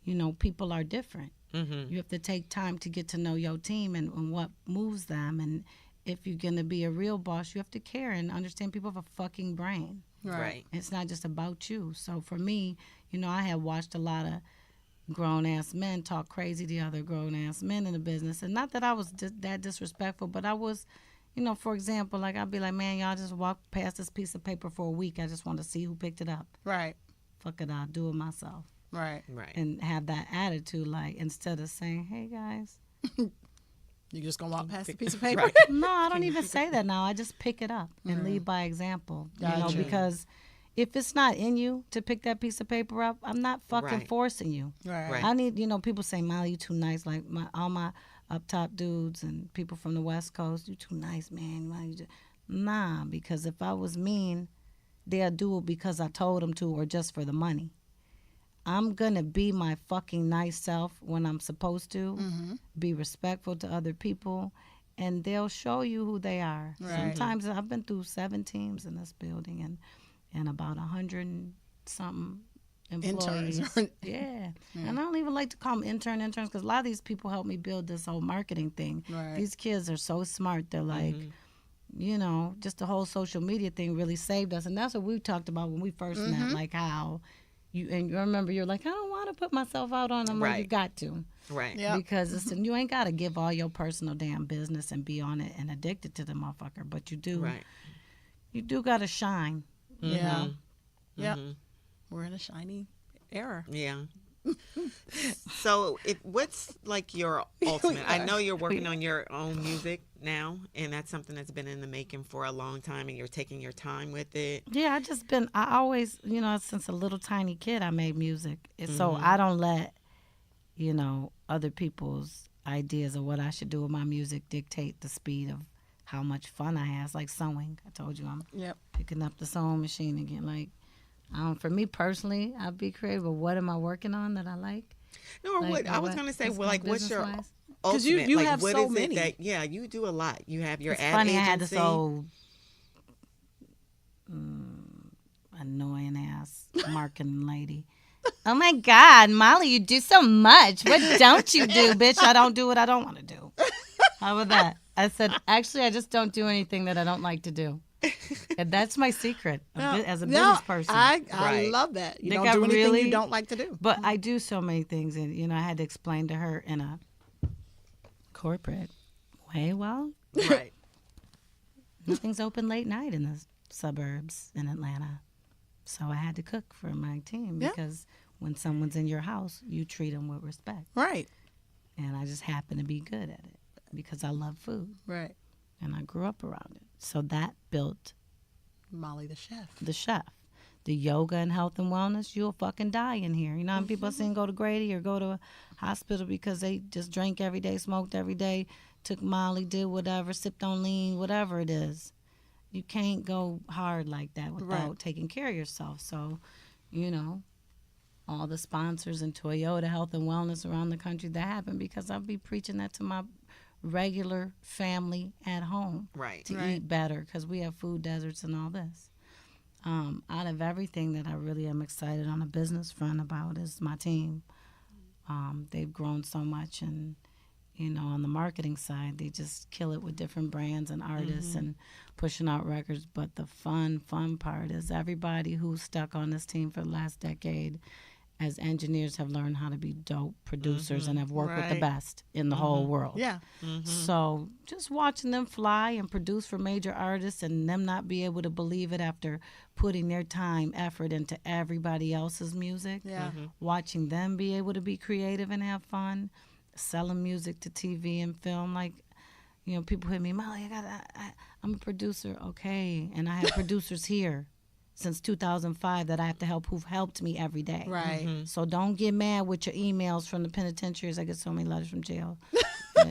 S4: you know, people are different. You have to take time to get to know your team and what moves them. And if you're going to be a real boss, you have to care and understand people have a fucking brain.
S3: Right.
S4: It's not just about you. So for me, you know, I had watched a lot of grown-ass men talk crazy to other grown-ass men in the business. And not that I was that disrespectful, but I was, you know, for example, like I'd be like, man, y'all just walk past this piece of paper for a week. I just want to see who picked it up.
S2: Right.
S4: Fuck it, I'll do it myself.
S2: Right.
S3: Right.
S4: And have that attitude, like, instead of saying, hey, guys.
S2: You're just going to walk past the piece of paper?
S3: Right.
S4: No, I don't even say that now. I just pick it up and lead by example. You know,
S2: Gotcha.
S4: because if it's not in you to pick that piece of paper up, I'm not fucking
S3: Right.
S4: forcing you.
S2: Right.
S3: Right.
S4: I need, you know, people say, Molly, you too nice. Like all my up top dudes and people from the West Coast, you too nice, man. Why you just... Nah, because if I was mean, they'll do it because I told them to or just for the money. I'm going to be my fucking nice self when I'm supposed to, be respectful to other people, and they'll show you who they are.
S2: Right.
S4: Sometimes I've been through 7 teams in this building and about 100 and something employees.
S2: Interns.
S4: Yeah. And I don't even like to call them interns because a lot of these people helped me build this whole marketing thing.
S2: Right.
S4: These kids are so smart. They're like, you know, just the whole social media thing really saved us. And that's what we talked about when we first met, like how and you remember you're like, I don't want to put myself out on them. Well, you
S3: Right.
S4: got to.
S3: Right.
S2: Yep.
S4: Because you ain't got to give all your personal damn business and be on it and addicted to the motherfucker. But you do.
S3: Right.
S4: You do got to shine.
S2: Yeah. Yep.
S3: Mhm.
S2: We're in a shiny era.
S3: Yeah. So, what's like your ultimate? I know you're working on your own music now, and that's something that's been in the making for a long time, and you're taking your time with it.
S4: Yeah, I always, since a little tiny kid, I made music. And so I don't let, other people's ideas of what I should do with my music dictate the speed of how much fun I have. It's like sewing. I told you I'm
S2: Yep.
S4: picking up the sewing machine again. Like, for me personally, I'd be creative. But what am I working on that I like?
S3: No, or
S4: Like,
S3: what I was
S4: what-
S3: going to say,
S4: what's
S3: well,
S4: my
S3: like, what's your
S4: business-wise?
S3: ultimate?
S2: you
S3: like,
S2: have
S3: what
S2: so
S3: is
S2: many.
S3: it that? Yeah, you do a lot. You have your
S4: It's
S3: ad
S4: funny,
S3: agency.
S4: I had this old annoying ass marketing lady. Oh my God, Molly, you do so much. What don't you do, bitch? I don't do what I don't want to do. How about that? I said, actually, I just don't do anything that I don't like to do. And that's my secret as a business person.
S2: I
S3: Right.
S2: love that. You
S4: Think
S2: don't
S4: I
S2: do anything
S4: really-
S2: you don't like to do.
S4: But I do so many things, and I had to explain to her in a corporate way. Well,
S3: Right.
S4: nothing's open late night in the suburbs in Atlanta, so I had to cook for my team
S2: Yeah.
S4: because when someone's in your house, you treat them with respect,
S2: Right.
S4: and I just happen to be good at it because I love food
S2: Right.
S4: and I grew up around it. So that built
S2: Molly the chef.
S4: the chef. The yoga and health and wellness, you'll fucking die in here. You know how many people I seen go to Grady or go to a hospital because they just drank every day, smoked every day, took Molly, did whatever, sipped on lean, whatever it is. You can't go hard like that without
S2: Right.
S4: taking care of yourself. So, all the sponsors and Toyota Health and Wellness around the country, that happened because I'll be preaching that to my regular family at home
S3: Right.
S4: to
S2: Right.
S4: eat better because we have food deserts and all this. Out of everything that I really am excited on a business front about is my team. They've grown so much, and on the marketing side, they just kill it with different brands and artists and pushing out records. But the fun part is everybody who's stuck on this team for the last decade as engineers have learned how to be dope producers and have worked with the
S2: Right.
S4: best in the whole world.
S2: Yeah.
S4: So just watching them fly and produce for major artists and them not be able to believe it after putting their time, effort into everybody else's music.
S2: Yeah.
S4: Watching them be able to be creative and have fun, selling music to TV and film. Like, people hit me, Molly, I'm a producer. Okay. And I have producers here since 2005 that I have to help who've helped me every day.
S2: Right.
S4: So don't get mad with your emails from the penitentiaries. I get so many letters from jail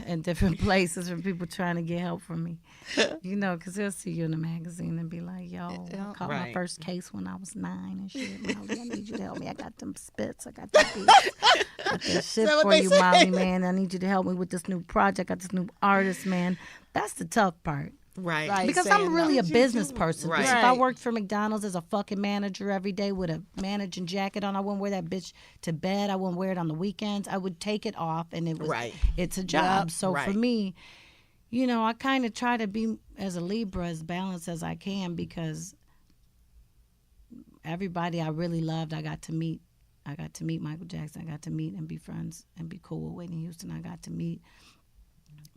S4: and different places from people trying to get help from me. Because they'll see you in the magazine and be like, yo, I caught my
S3: Right.
S4: first case when I was 9 and shit. Molly, I need you to help me. I got them spits. I got the beats. I got that shit
S2: that what
S4: for
S2: they
S4: you,
S2: say?
S4: Molly, man. I need you to help me with this new project. I got this new artist, man. That's the tough part.
S3: Right.
S2: Right.
S4: Because
S2: saying
S4: I'm really a
S3: no.
S4: business person.
S3: Right.
S4: Bitch, if I
S2: Right.
S4: worked for McDonald's as a fucking manager every day with a managing jacket on, I wouldn't wear that bitch to bed. I wouldn't wear it on the weekends. I would take it off, and
S3: Right.
S4: it's a job.
S2: Yep.
S4: So for
S3: Right.
S4: me, I kind of try to be as a Libra as balanced as I can because everybody I really loved, I got to meet. I got to meet Michael Jackson. I got to meet and be friends and be cool with Whitney Houston. I got to meet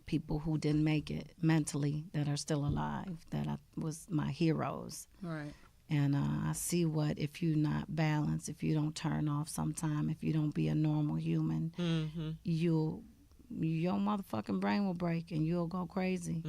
S4: people who didn't make it mentally that are still alive, that was my heroes.
S2: Right.
S4: And I see what, if you're not balanced, if you don't turn off sometime, if you don't be a normal human, your motherfucking brain will break and you'll go crazy.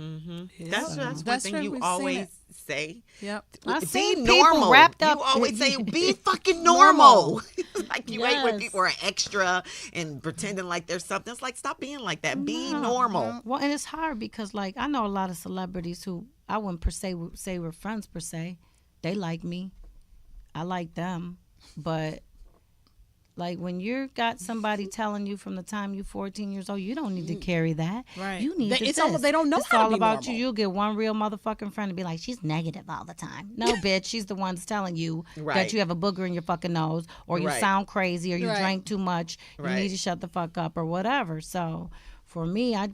S3: That's one
S2: That's
S3: thing
S2: right,
S3: you
S2: we've seen
S3: always
S2: it.
S3: say.
S2: Yep.
S4: I've
S3: Be
S4: seen people
S3: normal.
S4: wrapped up.
S3: You always say, be fucking
S4: Normal.
S3: normal. Like you hate when
S4: Yes.
S3: people are extra and pretending like there's something. It's like, stop being like that. Be
S4: No.
S3: normal.
S4: Well, and it's hard because, like, I know a lot of celebrities who I wouldn't per se say we're friends per se. They like me. I like them. But, like, when you got somebody telling you from the time you're 14 years old, you don't need to carry that.
S2: Right.
S4: You need to
S2: It's almost, they don't know
S4: It's
S2: how to
S4: all
S2: be
S4: about
S2: normal.
S4: you. You'll get one real motherfucking friend and be like, she's negative all the time. No, bitch. She's the one that's telling you
S3: Right.
S4: that you have a booger in your fucking nose, or you
S3: Right.
S4: sound crazy, or you
S2: Right.
S4: drank too much.
S3: Right.
S4: You need to shut the fuck up, or whatever. So for me, I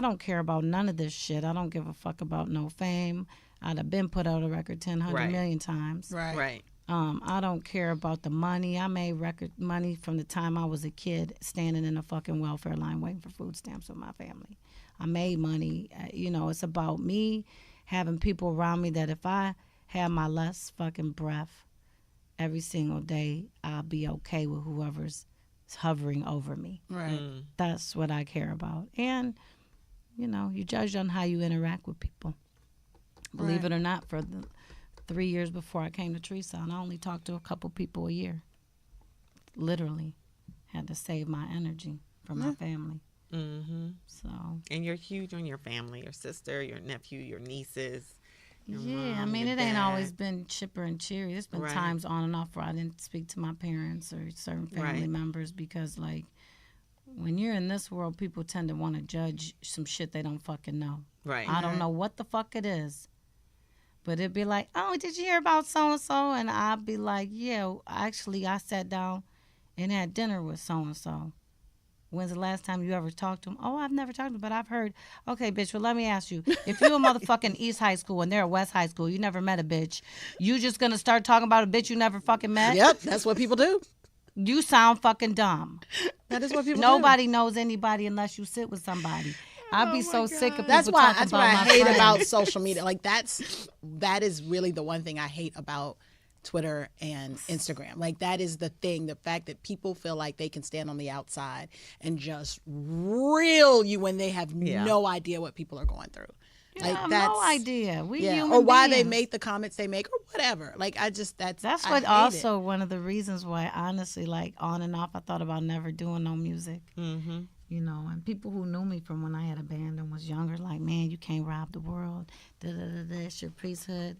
S4: don't care about none of this shit. I don't give a fuck about no fame. I'd have been put out a record 10, 100
S3: Right.
S4: million times.
S2: Right.
S3: Right.
S4: I don't care about the money. I made record money from the time I was a kid, standing in a fucking welfare line waiting for food stamps with my family. I made money. It's about me having people around me that if I have my last fucking breath every single day, I'll be okay with whoever's hovering over me.
S2: Right.
S4: That's what I care about. And, you judge on how you interact with people. Believe
S2: Right.
S4: it or not, for the 3 years before I came to Treesound, I only talked to a couple people a year. Literally had to save my energy for my family.
S3: Mm-hmm.
S4: So,
S3: And you're huge on your family, your sister, your nephew, your nieces. Your
S4: yeah,
S3: mom, your
S4: it ain't always
S3: dad.
S4: been chipper and cheery. There's been
S3: Right.
S4: times on and off where I didn't speak to my parents or certain family
S3: Right.
S4: members because, like, when you're in this world, people tend to want to judge some shit they don't fucking know.
S3: Right.
S4: I don't know what the fuck it is. But it'd be like, oh, did you hear about so-and-so? And I'd be like, yeah, actually, I sat down and had dinner with so-and-so. When's the last time you ever talked to him? Oh, I've never talked to him, but I've heard. Okay, bitch, well, let me ask you. If you're a motherfucking East High School and they're at West High School, you never met a bitch, you just going to start talking about a bitch you never fucking met?
S2: Yep, that's what people do.
S4: You sound fucking dumb.
S2: That is what people do.
S4: Nobody knows anybody unless you sit with somebody. I'd be so sick of people
S2: That's why.
S4: talking
S2: That's
S4: about
S2: what I
S4: my
S2: hate
S4: friends.
S2: about social media. Like that is really the one thing I hate about Twitter and Instagram. Like that is the thing. The fact that people feel like they can stand on the outside and just reel you when they have no idea what people are going through.
S4: You
S2: Like
S4: have
S2: that's
S4: no idea. We
S2: yeah,
S4: human
S2: or why they
S4: beings.
S2: make the comments they make or whatever. Like I just that's
S4: That's
S2: I
S4: what
S2: hate
S4: also one of the reasons why, honestly, like on and off, I thought about never doing no music.
S3: Mm-hmm.
S4: And people who knew me from when I had a band and was younger, like, man, you can't rob the world. Da da da da. It's your priesthood.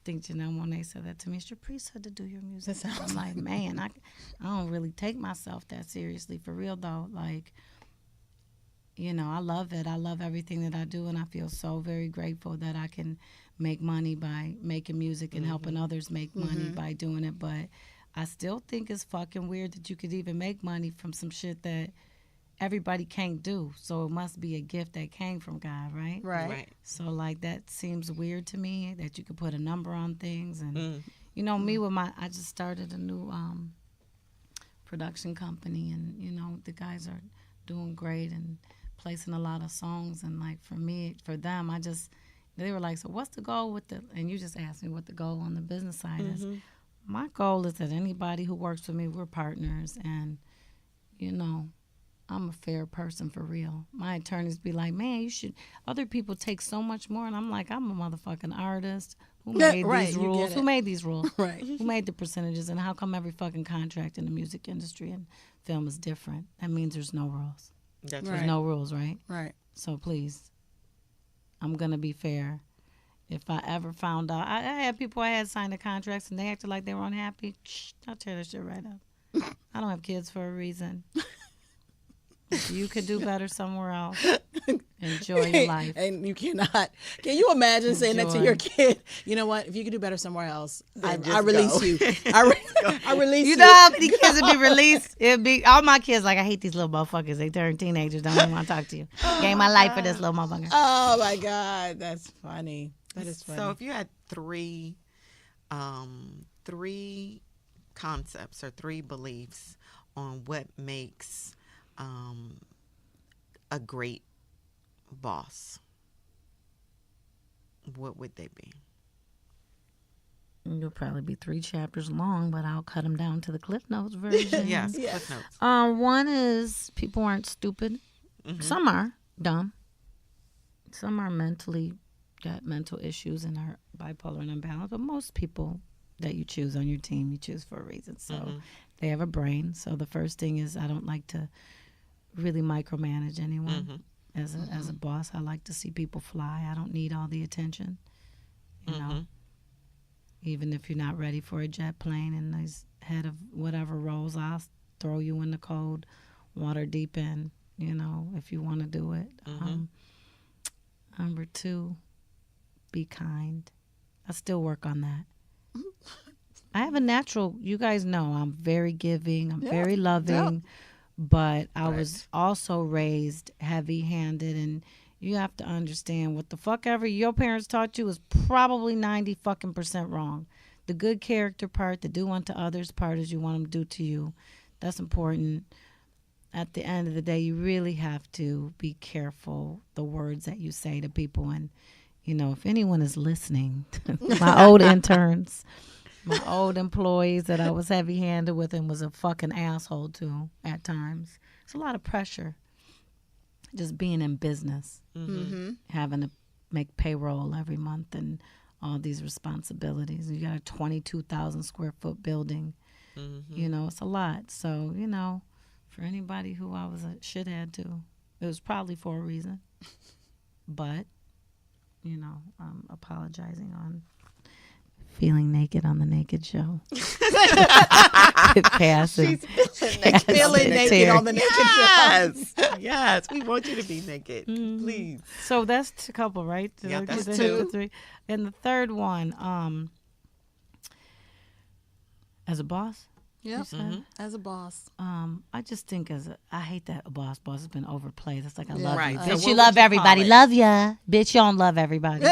S4: Think when they said that to me, it's your priesthood to do your music.
S2: That sounds
S4: I'm like, man, I don't really take myself that seriously, for real though. Like, I love it. I love everything that I do, and I feel so very grateful that I can make money by making music and helping others make money by doing it. But I still think it's fucking weird that you could even make money from some shit that everybody can't do. So it must be a gift that came from God, right?
S2: Right.
S4: So, like, that seems weird to me, that you could put a number on things. And, me with I just started a new production company, and, the guys are doing great and placing a lot of songs. And, like, for them, they were like, so what's the goal with and you just asked me what the goal on the business side is. My goal is that anybody who works with me, we're partners. And, I'm a fair person for real. My attorneys be like, man, other people take so much more. And I'm like, I'm a motherfucking artist. Who made these
S2: you
S4: rules?
S2: get it.
S4: Who made these rules?
S2: Right.
S4: Who made the percentages? And how come every fucking contract in the music industry and film is different? That means there's no rules.
S3: That's
S2: Right.
S4: There's no rules, right?
S2: Right.
S4: So please, I'm going to be fair. If I ever found out, I had people I had signed the contracts and they acted like they were unhappy, I'll tear that shit right up. I don't have kids for a reason. If you could do better somewhere else, enjoy your life.
S2: And you cannot. Can you imagine saying that to
S4: Enjoy.
S2: your kid? You know what? If you could do better somewhere else, I
S3: just
S2: release
S3: go.
S2: you. I release you.
S4: You know how many kids would be released? It'd be all my kids like, I hate these little motherfuckers. They turn teenagers. Don't even want to talk to you. Gave my life for this little motherfucker.
S2: Oh my God, that's funny. That is funny.
S3: So if you had three concepts or three beliefs on what makes a great boss, what would they be?
S4: You'll probably be 3 chapters long, but I'll cut them down to the Cliff Notes version.
S3: Yes, Cliff Notes.
S4: One is people aren't stupid. Some are dumb. Some are got mental issues and are bipolar and unbalanced. But most people that you choose on your team, you choose for a reason. So they have a brain. So the first thing is I don't like to really micromanage anyone. As a boss, I like to see people fly. I don't need all the attention. You know, even if you're not ready for a jet plane and there's head of whatever rolls, I'll throw you in the cold, water deep end. If you want to do it. Number 2, be kind. I still work on that. I have a natural. You guys know I'm very giving. I'm very loving. But I was also raised heavy-handed, and you have to understand what the fuck ever your parents taught you is probably 90% wrong. the good character part, the do unto others part, as you want them to do to you. That's important. At the end of the day, you really have to be careful the words that you say to people. And, you know, if anyone is listening, my old interns, my old employees that I was heavy-handed with and was a fucking asshole to at times. It's a lot of pressure. Just being in business, having to make payroll every month and all these responsibilities. You got a 22,000 square foot building. You know, it's a lot. So, you know, for anybody who I was a shithead to, it was probably for a reason. But, you know, I'm apologizing on feeling naked on the Naked Show.
S2: Feeling naked on the Naked Show.
S3: Yes, we want you to be naked, please.
S4: So that's a couple, right?
S3: Yeah, that's
S4: Did I hit
S3: two.
S4: the three? And the third one, as a boss,
S2: Yep. As a boss.
S4: I just think I hate that a boss has been overplayed. It's like I love
S3: Right.
S4: you.
S3: So
S4: Bitch,
S3: what
S4: you
S3: would
S4: love
S3: you
S4: everybody.
S3: call it?
S4: Love ya. Bitch, you don't love everybody.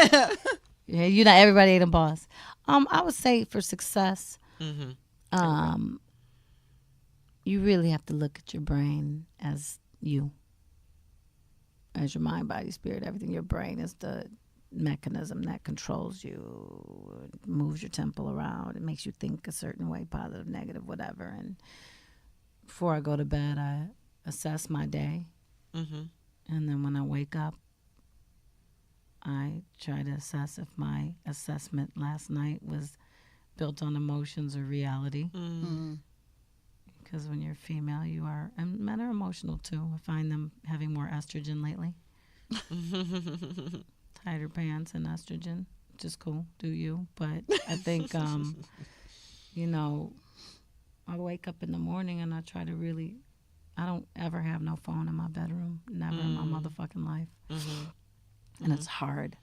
S4: Yeah, you know, everybody ain't a boss. I would say for success, you really have to look at your brain as you. As your mind, body, spirit, everything. Your brain is the mechanism that controls you, moves your temple around. It makes you think a certain way, positive, negative, whatever. And before I go to bed, I assess my day. And then when I wake up, I try to assess if my assessment last night was built on emotions or reality. Because when you're female, you are, and men are emotional too. I find them having more estrogen lately. Tighter pants and estrogen, which is cool. Do you? But I think, you know, I wake up in the morning and I try to really, I don't ever have no phone in my bedroom. Never in my motherfucking life. And it's hard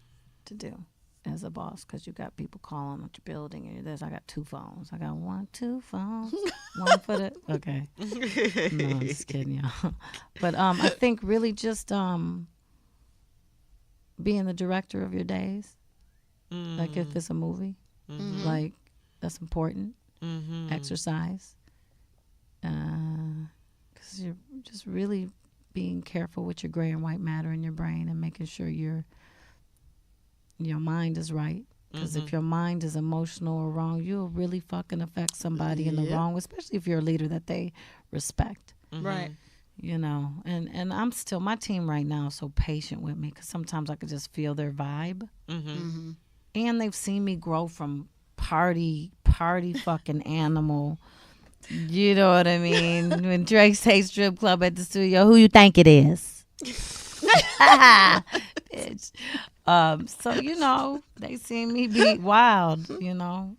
S4: to do as a boss because you got people calling at your building and I got 2 phones. I got 2 phones. One for the, okay. No, I'm just kidding, y'all. But I think really just being the director of your days, like if it's a movie, like that's important. Exercise, because you're just really being careful with your gray and white matter in your brain and making sure your mind is right. Because if your mind is emotional or wrong, you'll really fucking affect somebody in the wrong, especially if you're a leader that they respect.
S2: Right.
S4: You know, and I'm still, my team right now is so patient with me because sometimes I could just feel their vibe. And they've seen me grow from party fucking animal. You know what I mean? When Drake say strip club at the studio, who you think it is? Bitch. So, you know, they see me be wild, you know.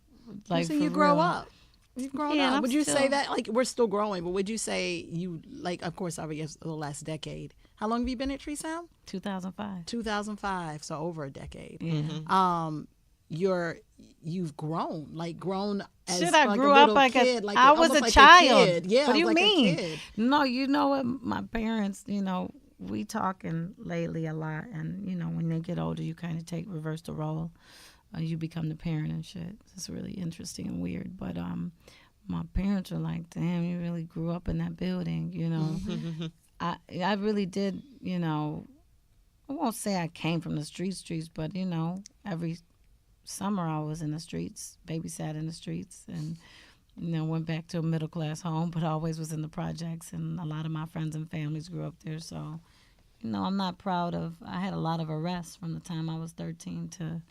S4: Like,
S2: So
S4: for
S2: you grow
S4: real.
S2: up. You've grown
S4: Yeah,
S2: up.
S4: I'm
S2: Would you say
S4: still-
S2: that, like, we're still growing, but would you say you, like, of course, I guess the last decade. How long have you been at Tree Sound?
S4: 2005.
S2: 2005, so over a decade.
S4: Yeah.
S2: You've grown, like grown as
S4: Shit, I
S2: like
S4: grew
S2: a
S4: up
S2: little
S4: like
S2: kid,
S4: a,
S2: like
S4: I was
S2: almost
S4: a
S2: like
S4: child.
S2: kid. Yeah,
S4: What do you
S2: like a
S4: mean?
S2: kid.
S4: No, you know what? My parents, you know, we talking lately a lot, and you know, when they get older, you kind of reverse the role. You become the parent and shit. It's really interesting and weird. But my parents are like, "Damn, you really grew up in that building," you know. I really did, you know. I won't say I came from the streets, but you know, every summer I was in the streets, babysat in the streets, and you know, went back to a middle class home, but always was in the projects, and a lot of my friends and families grew up there. So, you know, I'm not proud of. I had a lot of arrests from the time I was 13 to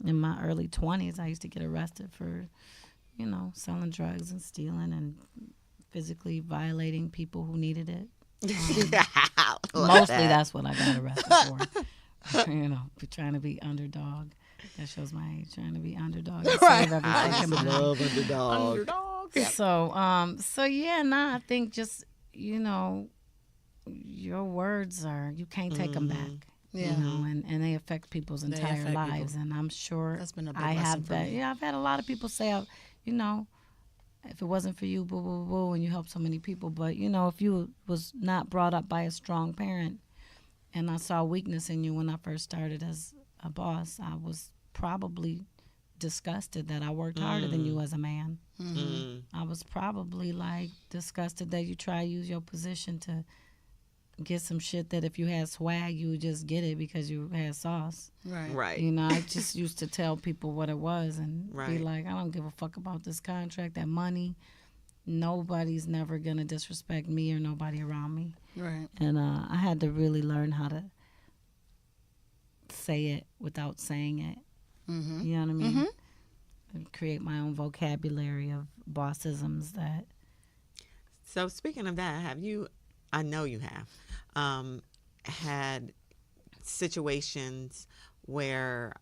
S4: in my early 20s. I used to get arrested for, you know, selling drugs and stealing and physically violating people who needed it. Mostly that's what I got arrested for. You know, for trying to be underdog. That shows my age. Trying to be underdog. And save every fucking body.
S3: underdogs.
S4: So yeah, nah. I think just, you know, your words you can't take them back.
S2: Yeah.
S4: You know, and they affect people's entire
S2: affect
S4: lives. And I'm sure
S2: That's been a big
S4: I
S2: lesson
S4: have
S2: for
S4: that.
S2: me.
S4: Yeah, I've had a lot of people say, you know, if it wasn't for you, boo, boo, boo, and you helped so many people. But, you know, if you was not brought up by a strong parent and I saw weakness in you when I first started as a boss, I was probably disgusted that I worked harder than you as a man.
S3: Mm.
S4: I was probably like disgusted that you try to use your position to get some shit that if you had swag, you would just get it because you had sauce.
S2: Right.
S3: Right.
S4: You know, I just used to tell people what it was and be
S3: Right.
S4: like, I don't give a fuck about this contract, that money. Nobody's never going to disrespect me or nobody around me.
S2: Right.
S4: And I had to really learn how to say it without saying it.
S2: Mm-hmm.
S4: You know what I mean? And create my own vocabulary of bossisms that.
S3: So speaking of that, have you, I know you have, had situations where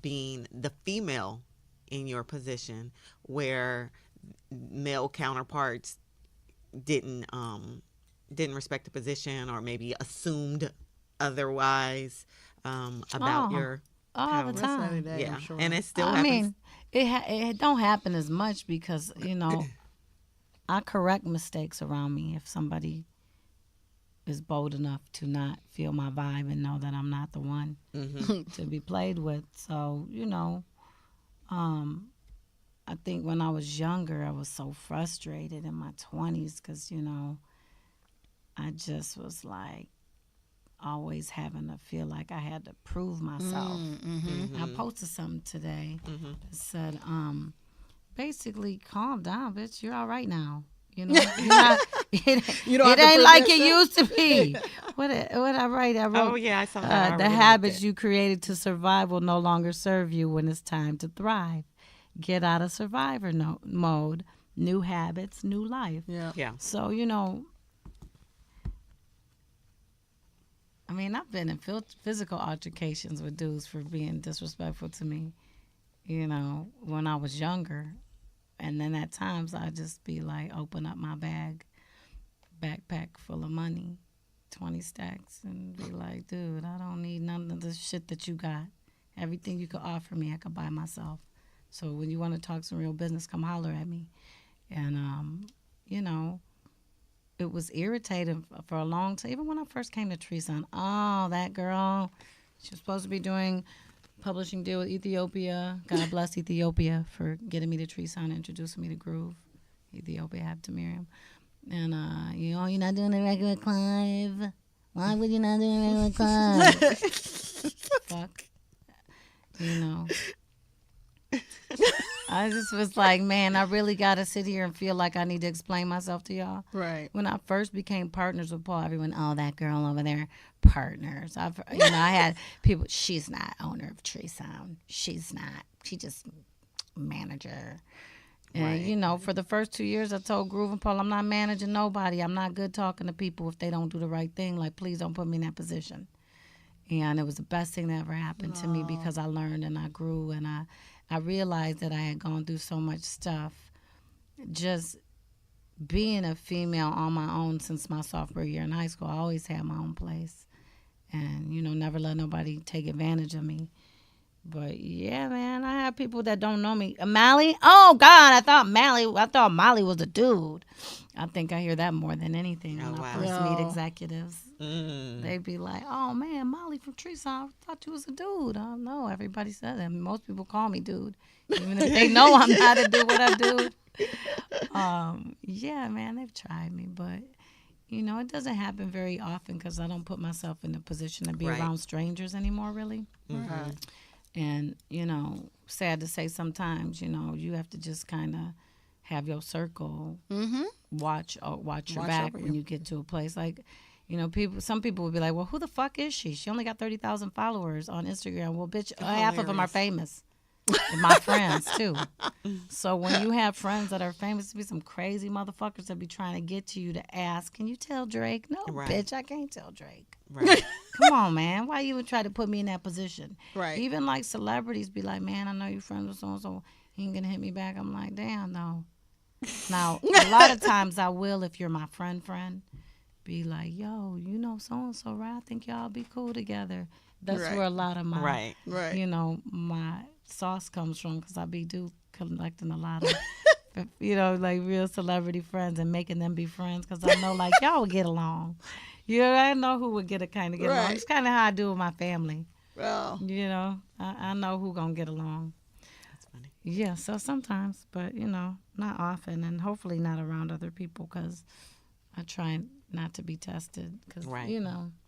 S3: being the female in your position where male counterparts didn't respect the position or maybe assumed otherwise about
S4: Oh,
S3: your
S4: all the
S2: Rest of the
S4: time.
S2: day,
S3: yeah,
S2: I'm sure.
S3: and it still
S4: I
S3: happens.
S4: mean, it don't happen as much because, you know, I correct mistakes around me if somebody is bold enough to not feel my vibe and know that I'm not the one to be played with. So, you know, I think when I was younger, I was so frustrated in my 20s because, you know, I just was like always having to feel like I had to prove myself. I posted something today that said, basically, calm down, bitch. You're all right now. You know, you're not,
S2: You don't have
S4: it
S2: to
S4: ain't
S2: prove
S4: like it
S2: yourself.
S4: used to be. What I write? I wrote,
S3: Oh yeah, I saw that. I
S4: the
S3: really
S4: habits
S3: liked it.
S4: you created to survive will no longer serve you when it's time to thrive. Get out of survivor mode. New habits, new life.
S2: Yeah.
S3: Yeah.
S4: So, you know, I mean, I've been in physical altercations with dudes for being disrespectful to me, you know, when I was younger. And then at times I'd just be like, open up my backpack full of money, 20 stacks, and be like, dude, I don't need none of the shit that you got. Everything you could offer me, I could buy myself. So when you want to talk some real business, come holler at me. And, you know, it was irritating for a long time. Even when I first came to Treason, oh, that girl, she was supposed to be doing publishing deal with Ethiopia. God bless Ethiopia for getting me to Treason, introducing me to Groove. Ethiopia have to Miriam. And, you know, you're not doing a record with Clive. Why would you not do a record with Clive? Fuck. You know. I just was like, man, I really got to sit here and feel like I need to explain myself to y'all.
S2: Right.
S4: When I first became partners with Paul, everyone, oh, that girl over there, partners. I had people, she's not owner of Tree Sound. She's not. She just manager. And,
S3: Right.
S4: you know, for the first 2 years, I told Groove and Paul, I'm not managing nobody. I'm not good talking to people if they don't do the right thing. Like, please don't put me in that position. And it was the best thing that ever happened to me because I learned and I grew and I realized that I had gone through so much stuff. Just being a female on my own since my sophomore year in high school, I always had my own place. And, you know, never let nobody take advantage of me. But, yeah, man, I have people that don't know me. Mally? Oh, God, I thought Molly was a dude. I think I hear that more than anything
S3: Oh,
S4: when
S3: wow.
S4: I first meet
S2: No.
S4: executives.
S3: Mm.
S4: They'd be like, oh, man, Molly from Treason, I thought you was a dude. I don't know. Everybody said that. Most people call me dude, even if they know I'm not a dude what I do. Yeah, man, they've tried me. But, you know, it doesn't happen very often because I don't put myself in a position to be
S3: Right.
S4: around strangers anymore, really.
S2: Right.
S4: And, you know, sad to say sometimes, you know, you have to just kind of have your circle watch your
S2: Watch
S4: back
S2: over
S4: when
S2: you.
S4: you get to a place. Like, you know, some people would be like, well, who the fuck is she? She only got 30,000 followers on Instagram. Well, bitch, half of them are famous. And my friends, too. So when you have friends that are famous, to be some crazy motherfuckers that be trying to get to you to ask, can you tell Drake? No,
S3: Right.
S4: bitch, I can't tell Drake.
S3: Right.
S4: Come on, man. Why you would try to put me in that position?
S2: Right.
S4: Even like celebrities be like, man, I know you friends with so-and-so. He ain't gonna hit me back. I'm like, damn, no. Now, a lot of times I will, if you're my friend, be like, yo, you know so-and-so, right? I think y'all be cool together. That's
S2: Right.
S4: where a lot of my,
S3: Right.
S2: Right.
S4: you know, my sauce comes from because I be collecting a lot of, you know, like real celebrity friends and making them be friends because I know, like, y'all would get along. You know, I know who would get along.
S2: Right.
S4: It's kind of how I do with my family.
S2: Well,
S4: You know, I know who gonna get along.
S3: That's funny.
S4: Yeah, so sometimes, but not often, and hopefully not around other people, because I try not to be tested, because
S3: Right.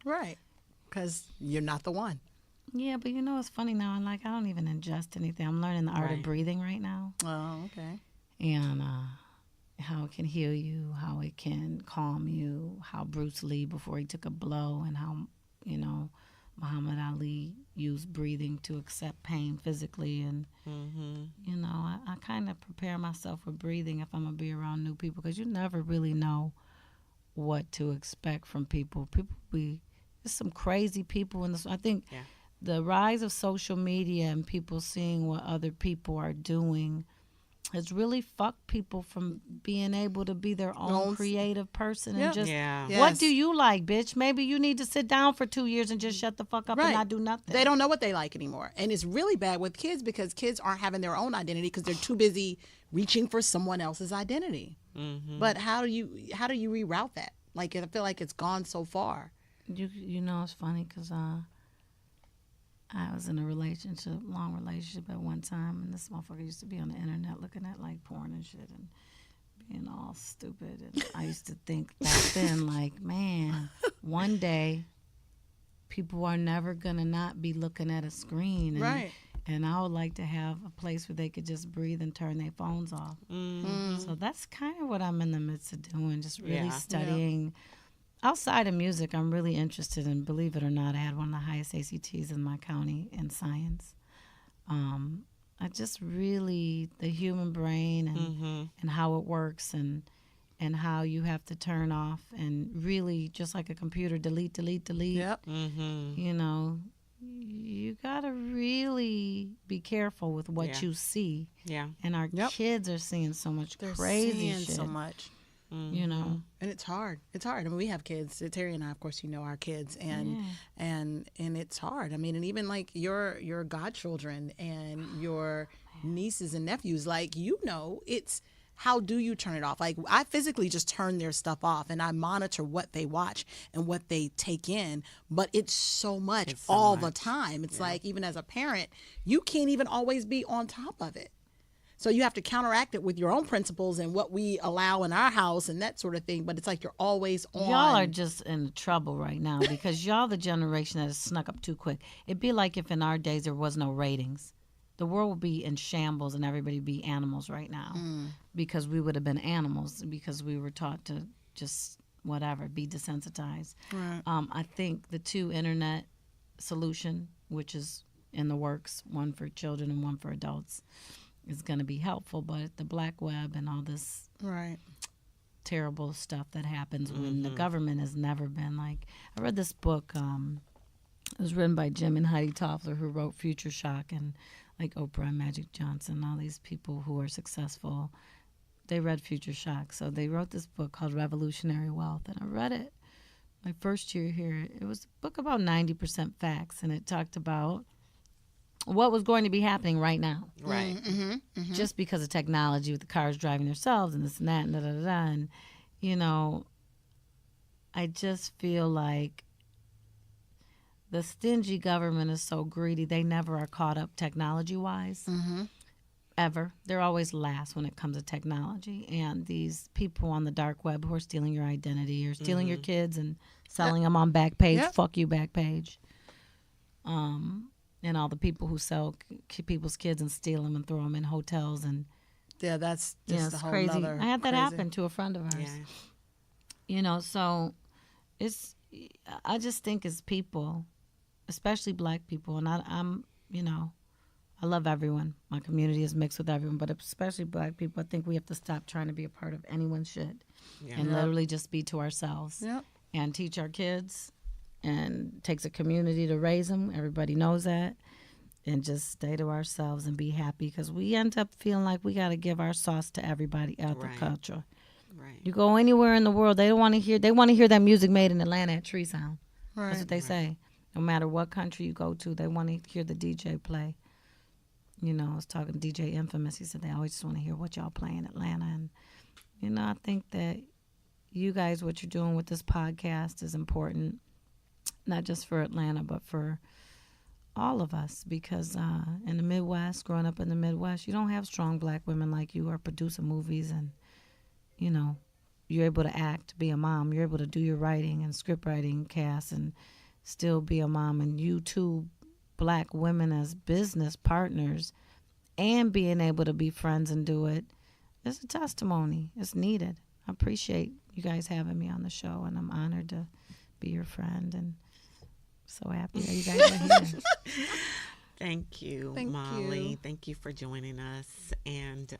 S2: Right. Because you're not the one.
S4: Yeah, but it's funny now. I don't even ingest anything. I'm learning the art of
S3: Right.
S4: breathing right now,
S2: Oh, okay.
S4: and how it can heal you, how it can calm you, how Bruce Lee before he took a blow, and how Muhammad Ali used breathing to accept pain physically, and I kind of prepare myself with breathing if I'm gonna be around new people, because you never really know what to expect from people. There's some crazy people in this. I think
S3: Yeah.
S4: the rise of social media and people seeing what other people are doing has really fucked people from being able to be their own creative person and
S2: Yep.
S4: just
S3: Yeah.
S2: Yeah.
S4: what
S2: Yes.
S4: do you like, bitch? Maybe you need to sit down for 2 years and just shut the fuck up and not do nothing.
S2: They don't know what they like anymore. And it's really bad with kids, because kids aren't having their own identity because they're too busy reaching for someone else's identity. But how do you reroute that? Like, I feel like it's gone so far.
S4: It's funny because I was in a long relationship at one time, and this motherfucker used to be on the internet looking at like porn and shit and being all stupid. And I used to think back then, like, man, one day people are never gonna not be looking at a screen, and,
S2: Right.
S4: And I would like to have a place where they could just breathe and turn their phones off. So that's kind of what I'm in the midst of doing, just really studying. Outside of music, I'm really interested in, believe it or not, I had one of the highest ACTs in my county in science. I just really, the human brain and how it works, and how you have to turn off and really, just like a computer, delete.
S2: Yep.
S4: You gotta really be careful with what you see.
S3: Yeah.
S4: And our kids are seeing so much
S2: They're
S4: crazy
S2: seeing
S4: shit.
S2: so much.
S4: And
S2: it's hard. I mean, we have kids. Terry and I, of course, our kids, and it's hard. I mean, and even like your godchildren and your nieces and nephews, like, it's how do you turn it off? Like, I physically just turn their stuff off, and I monitor what they watch and what they take in, but it's so much all the time. It's like, even as a parent, you can't even always be on top of it. So you have to counteract it with your own principles and what we allow in our house and that sort of thing. But it's like you're always on.
S4: Y'all are just in trouble right now, because y'all the generation that has snuck up too quick. It'd be like if in our days there was no ratings. The world would be in shambles and everybody would be animals right now, because we would have been animals, because we were taught to just whatever, be desensitized.
S2: Right.
S4: I think the two internet solution, which is in the works, one for children and one for adults, is going to be helpful. But the black web and all this terrible stuff that happens when the government has never been like, I read this book, it was written by Jim and Heidi Toffler, who wrote Future Shock, and like Oprah and Magic Johnson, all these people who are successful, they read Future Shock. So they wrote this book called Revolutionary Wealth, and I read it my first year here. It was a book about 90% facts, and it talked about what was going to be happening right now.
S3: Right.
S4: Just because of technology, with the cars driving themselves and this and that and da-da-da-da. And, I just feel like the stingy government is so greedy, they never are caught up technology-wise. Ever. They're always last when it comes to technology. And these people on the dark web who are stealing your identity or stealing your kids and selling them on Backpage, fuck you Backpage. And all the people who sell people's kids and steal them and throw them in hotels. And
S2: that's just
S4: it's
S2: a whole
S4: crazy.
S2: nother
S4: I had that
S2: crazy.
S4: happen to a friend of ours. So I just think as people, especially black people, and I'm I love everyone. My community is mixed with everyone, but especially black people, I think we have to stop trying to be a part of anyone's shit and literally just be to ourselves and teach our kids. And it takes a community to raise them. Everybody knows that. And just stay to ourselves and be happy, because we end up feeling like we got to give our sauce to everybody out the culture.
S3: Right.
S4: You go anywhere in the world, they want to hear that music made in Atlanta at Tree Sound.
S2: Right.
S4: That's what they say. No matter what country you go to, they want to hear the DJ play. I was talking to DJ Infamous. He said they always just want to hear what y'all play in Atlanta. And, I think that you guys, what you're doing with this podcast is important, not just for Atlanta, but for all of us, because in the Midwest, growing up in the Midwest, you don't have strong black women like you are producing movies, and you know, you're able to act, be a mom, you're able to do your writing and script writing, cast, and still be a mom. And you two black women as business partners and being able to be friends and do it, it's a testimony. It's needed. I appreciate you guys having me on the show, and I'm honored to be your friend, and so happy that you guys are here.
S3: Thank you,
S2: Thank
S3: Molly.
S2: you.
S3: Thank you for joining us. And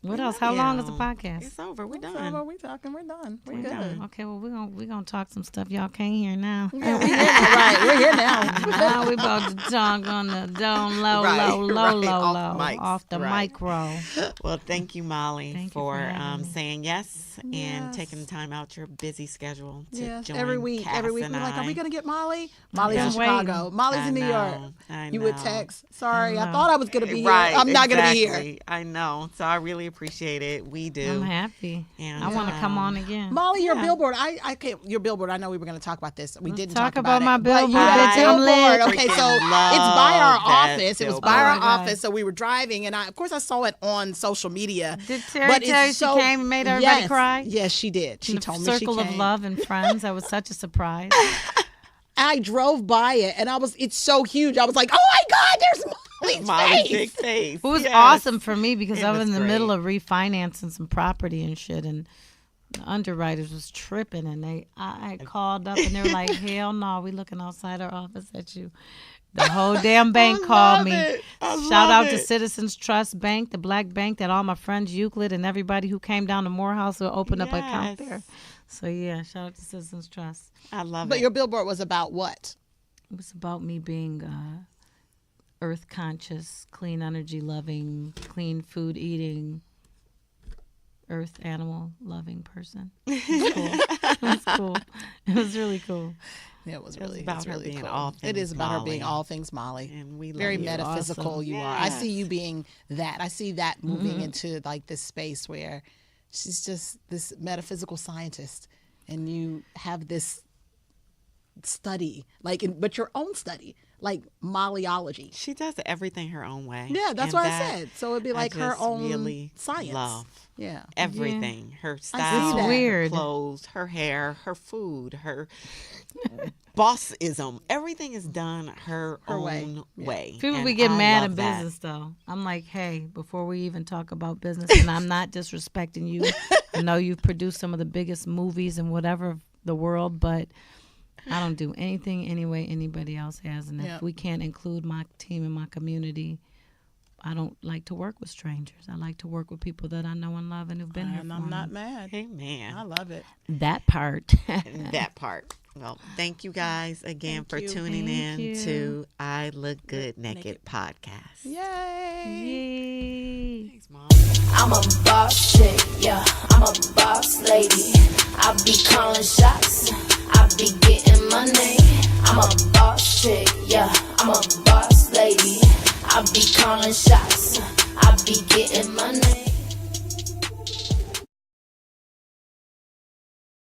S4: What else? How long is the podcast?
S3: It's over. We're done.
S2: So we talking. We're done. We're
S3: We're
S2: good.
S3: done.
S4: Okay, well we're gonna talk some stuff y'all can't hear now.
S2: Yeah, we here now, right? We're here now.
S4: Now we about to talk on the down low,
S3: Right,
S4: low, low,
S3: right,
S4: low,
S3: off
S4: low,
S3: mics,
S4: off the
S3: right.
S4: micro.
S3: Well, thank you, Molly,
S4: Thank you
S3: for
S4: for having me.
S3: saying yes and
S2: Yes.
S3: taking the time out your busy schedule to
S2: Yes,
S3: join
S2: every week.
S3: Cass
S2: Every week
S3: and
S2: we're like, are we
S3: I.
S2: gonna get Molly? Molly's in
S4: been
S2: Chicago.
S4: waiting.
S2: Molly's
S3: I
S2: in New York.
S3: know, I
S2: You would
S3: know.
S2: text. Sorry, I
S4: know.
S2: thought I was gonna be here.
S3: Right,
S2: I'm not gonna be here.
S3: exactly. I know. So I really appreciate it. We do.
S4: I'm happy.
S3: And,
S4: I want to come on again.
S2: Molly, your
S3: Yeah.
S2: billboard. I can't. Your billboard. I know we were going to talk about this. We
S4: Let's
S2: didn't
S4: talk
S2: talk about
S4: about my
S2: it. But you
S4: billboard,
S2: have a
S4: bitch. I'm lit.
S2: billboard. Okay, so
S3: Freaking
S2: it's by our
S3: love that
S2: office. It was
S3: billboard.
S2: by our
S4: Oh my God.
S2: office. So we were driving, and of course I saw it on social media.
S4: Did Terry
S2: but
S4: tell you
S2: it's
S4: she
S2: so,
S4: came and made everybody
S2: yes,
S4: cry?
S2: Yes, she did. She
S4: In the
S2: told me she
S4: circle of
S2: came.
S4: love and friends. That was such a surprise.
S2: I drove by it, and it's so huge. I was like, oh my God, there's Molly's
S3: Molly's
S2: face.
S3: big face.
S4: It was
S3: Yes.
S4: awesome for me because
S3: It
S4: I was
S3: was
S4: in the
S3: great.
S4: middle of refinancing some property and shit, and the underwriters was tripping, and I called up and they were like, hell no, we looking outside our office at you. The whole damn bank called me. Shout out to Citizens Trust Bank, the black bank that all my friends Euclid and everybody who came down to Morehouse will open up an account
S3: Yes.
S4: there. So yeah, shout out to Citizens Trust.
S3: I love
S2: But
S3: it.
S2: your billboard was about what?
S4: It was about me being earth conscious, clean energy loving, clean food eating, earth animal loving person. It was cool. It was cool. It was really cool.
S2: Yeah, it was
S3: It's
S2: really
S3: about
S2: it's
S3: her
S2: really
S3: being
S2: cool.
S3: all
S2: It
S3: things
S2: is about her being
S3: Molly.
S2: all things Molly.
S3: And we love
S2: Very
S3: you.
S2: metaphysical
S4: Awesome.
S2: you are. I see
S3: Yes.
S2: you being that. I see that moving into like this space where she's just this metaphysical scientist, and you have this study, but your own study, like Mollyology.
S3: She does everything her own way.
S2: Yeah, that's
S3: And
S2: what I
S3: that
S2: said. So it'd be like her
S3: just
S2: own
S3: really
S2: science.
S3: love.
S2: Yeah.
S3: Everything. Her
S2: see
S3: style,
S2: that.
S3: her
S4: Weird.
S3: clothes, her hair, her food, her bossism. Everything is done her
S2: way.
S3: own
S2: Yeah.
S3: way.
S4: People
S3: And
S4: be getting
S3: I
S4: mad
S3: love
S4: in
S3: that.
S4: business though. I'm like, hey, before we even talk about business, and I'm not disrespecting you. I know you've produced some of the biggest movies and whatever of the world, but I don't do anything any way anybody else has. And
S2: Yeah.
S4: if we can't include my team and my community, I don't like to work with strangers. I like to work with people that I know and love and who've been here
S2: And
S4: for
S2: I'm
S4: me.
S2: not mad.
S3: Hey, man.
S2: I love it.
S4: That part.
S3: That part. Well, thank you guys again
S2: Thank
S3: for
S2: you.
S3: tuning
S4: Thank
S3: in
S4: you.
S3: to I Look Good Naked podcast.
S2: Yay.
S4: Yay.
S3: Thanks, Mom.
S1: I'm a boss chick, yeah, I'm a boss lady. I be calling shots, I be getting money. I'm a boss chick, yeah, I'm a boss lady. I be calling shots, I be getting money.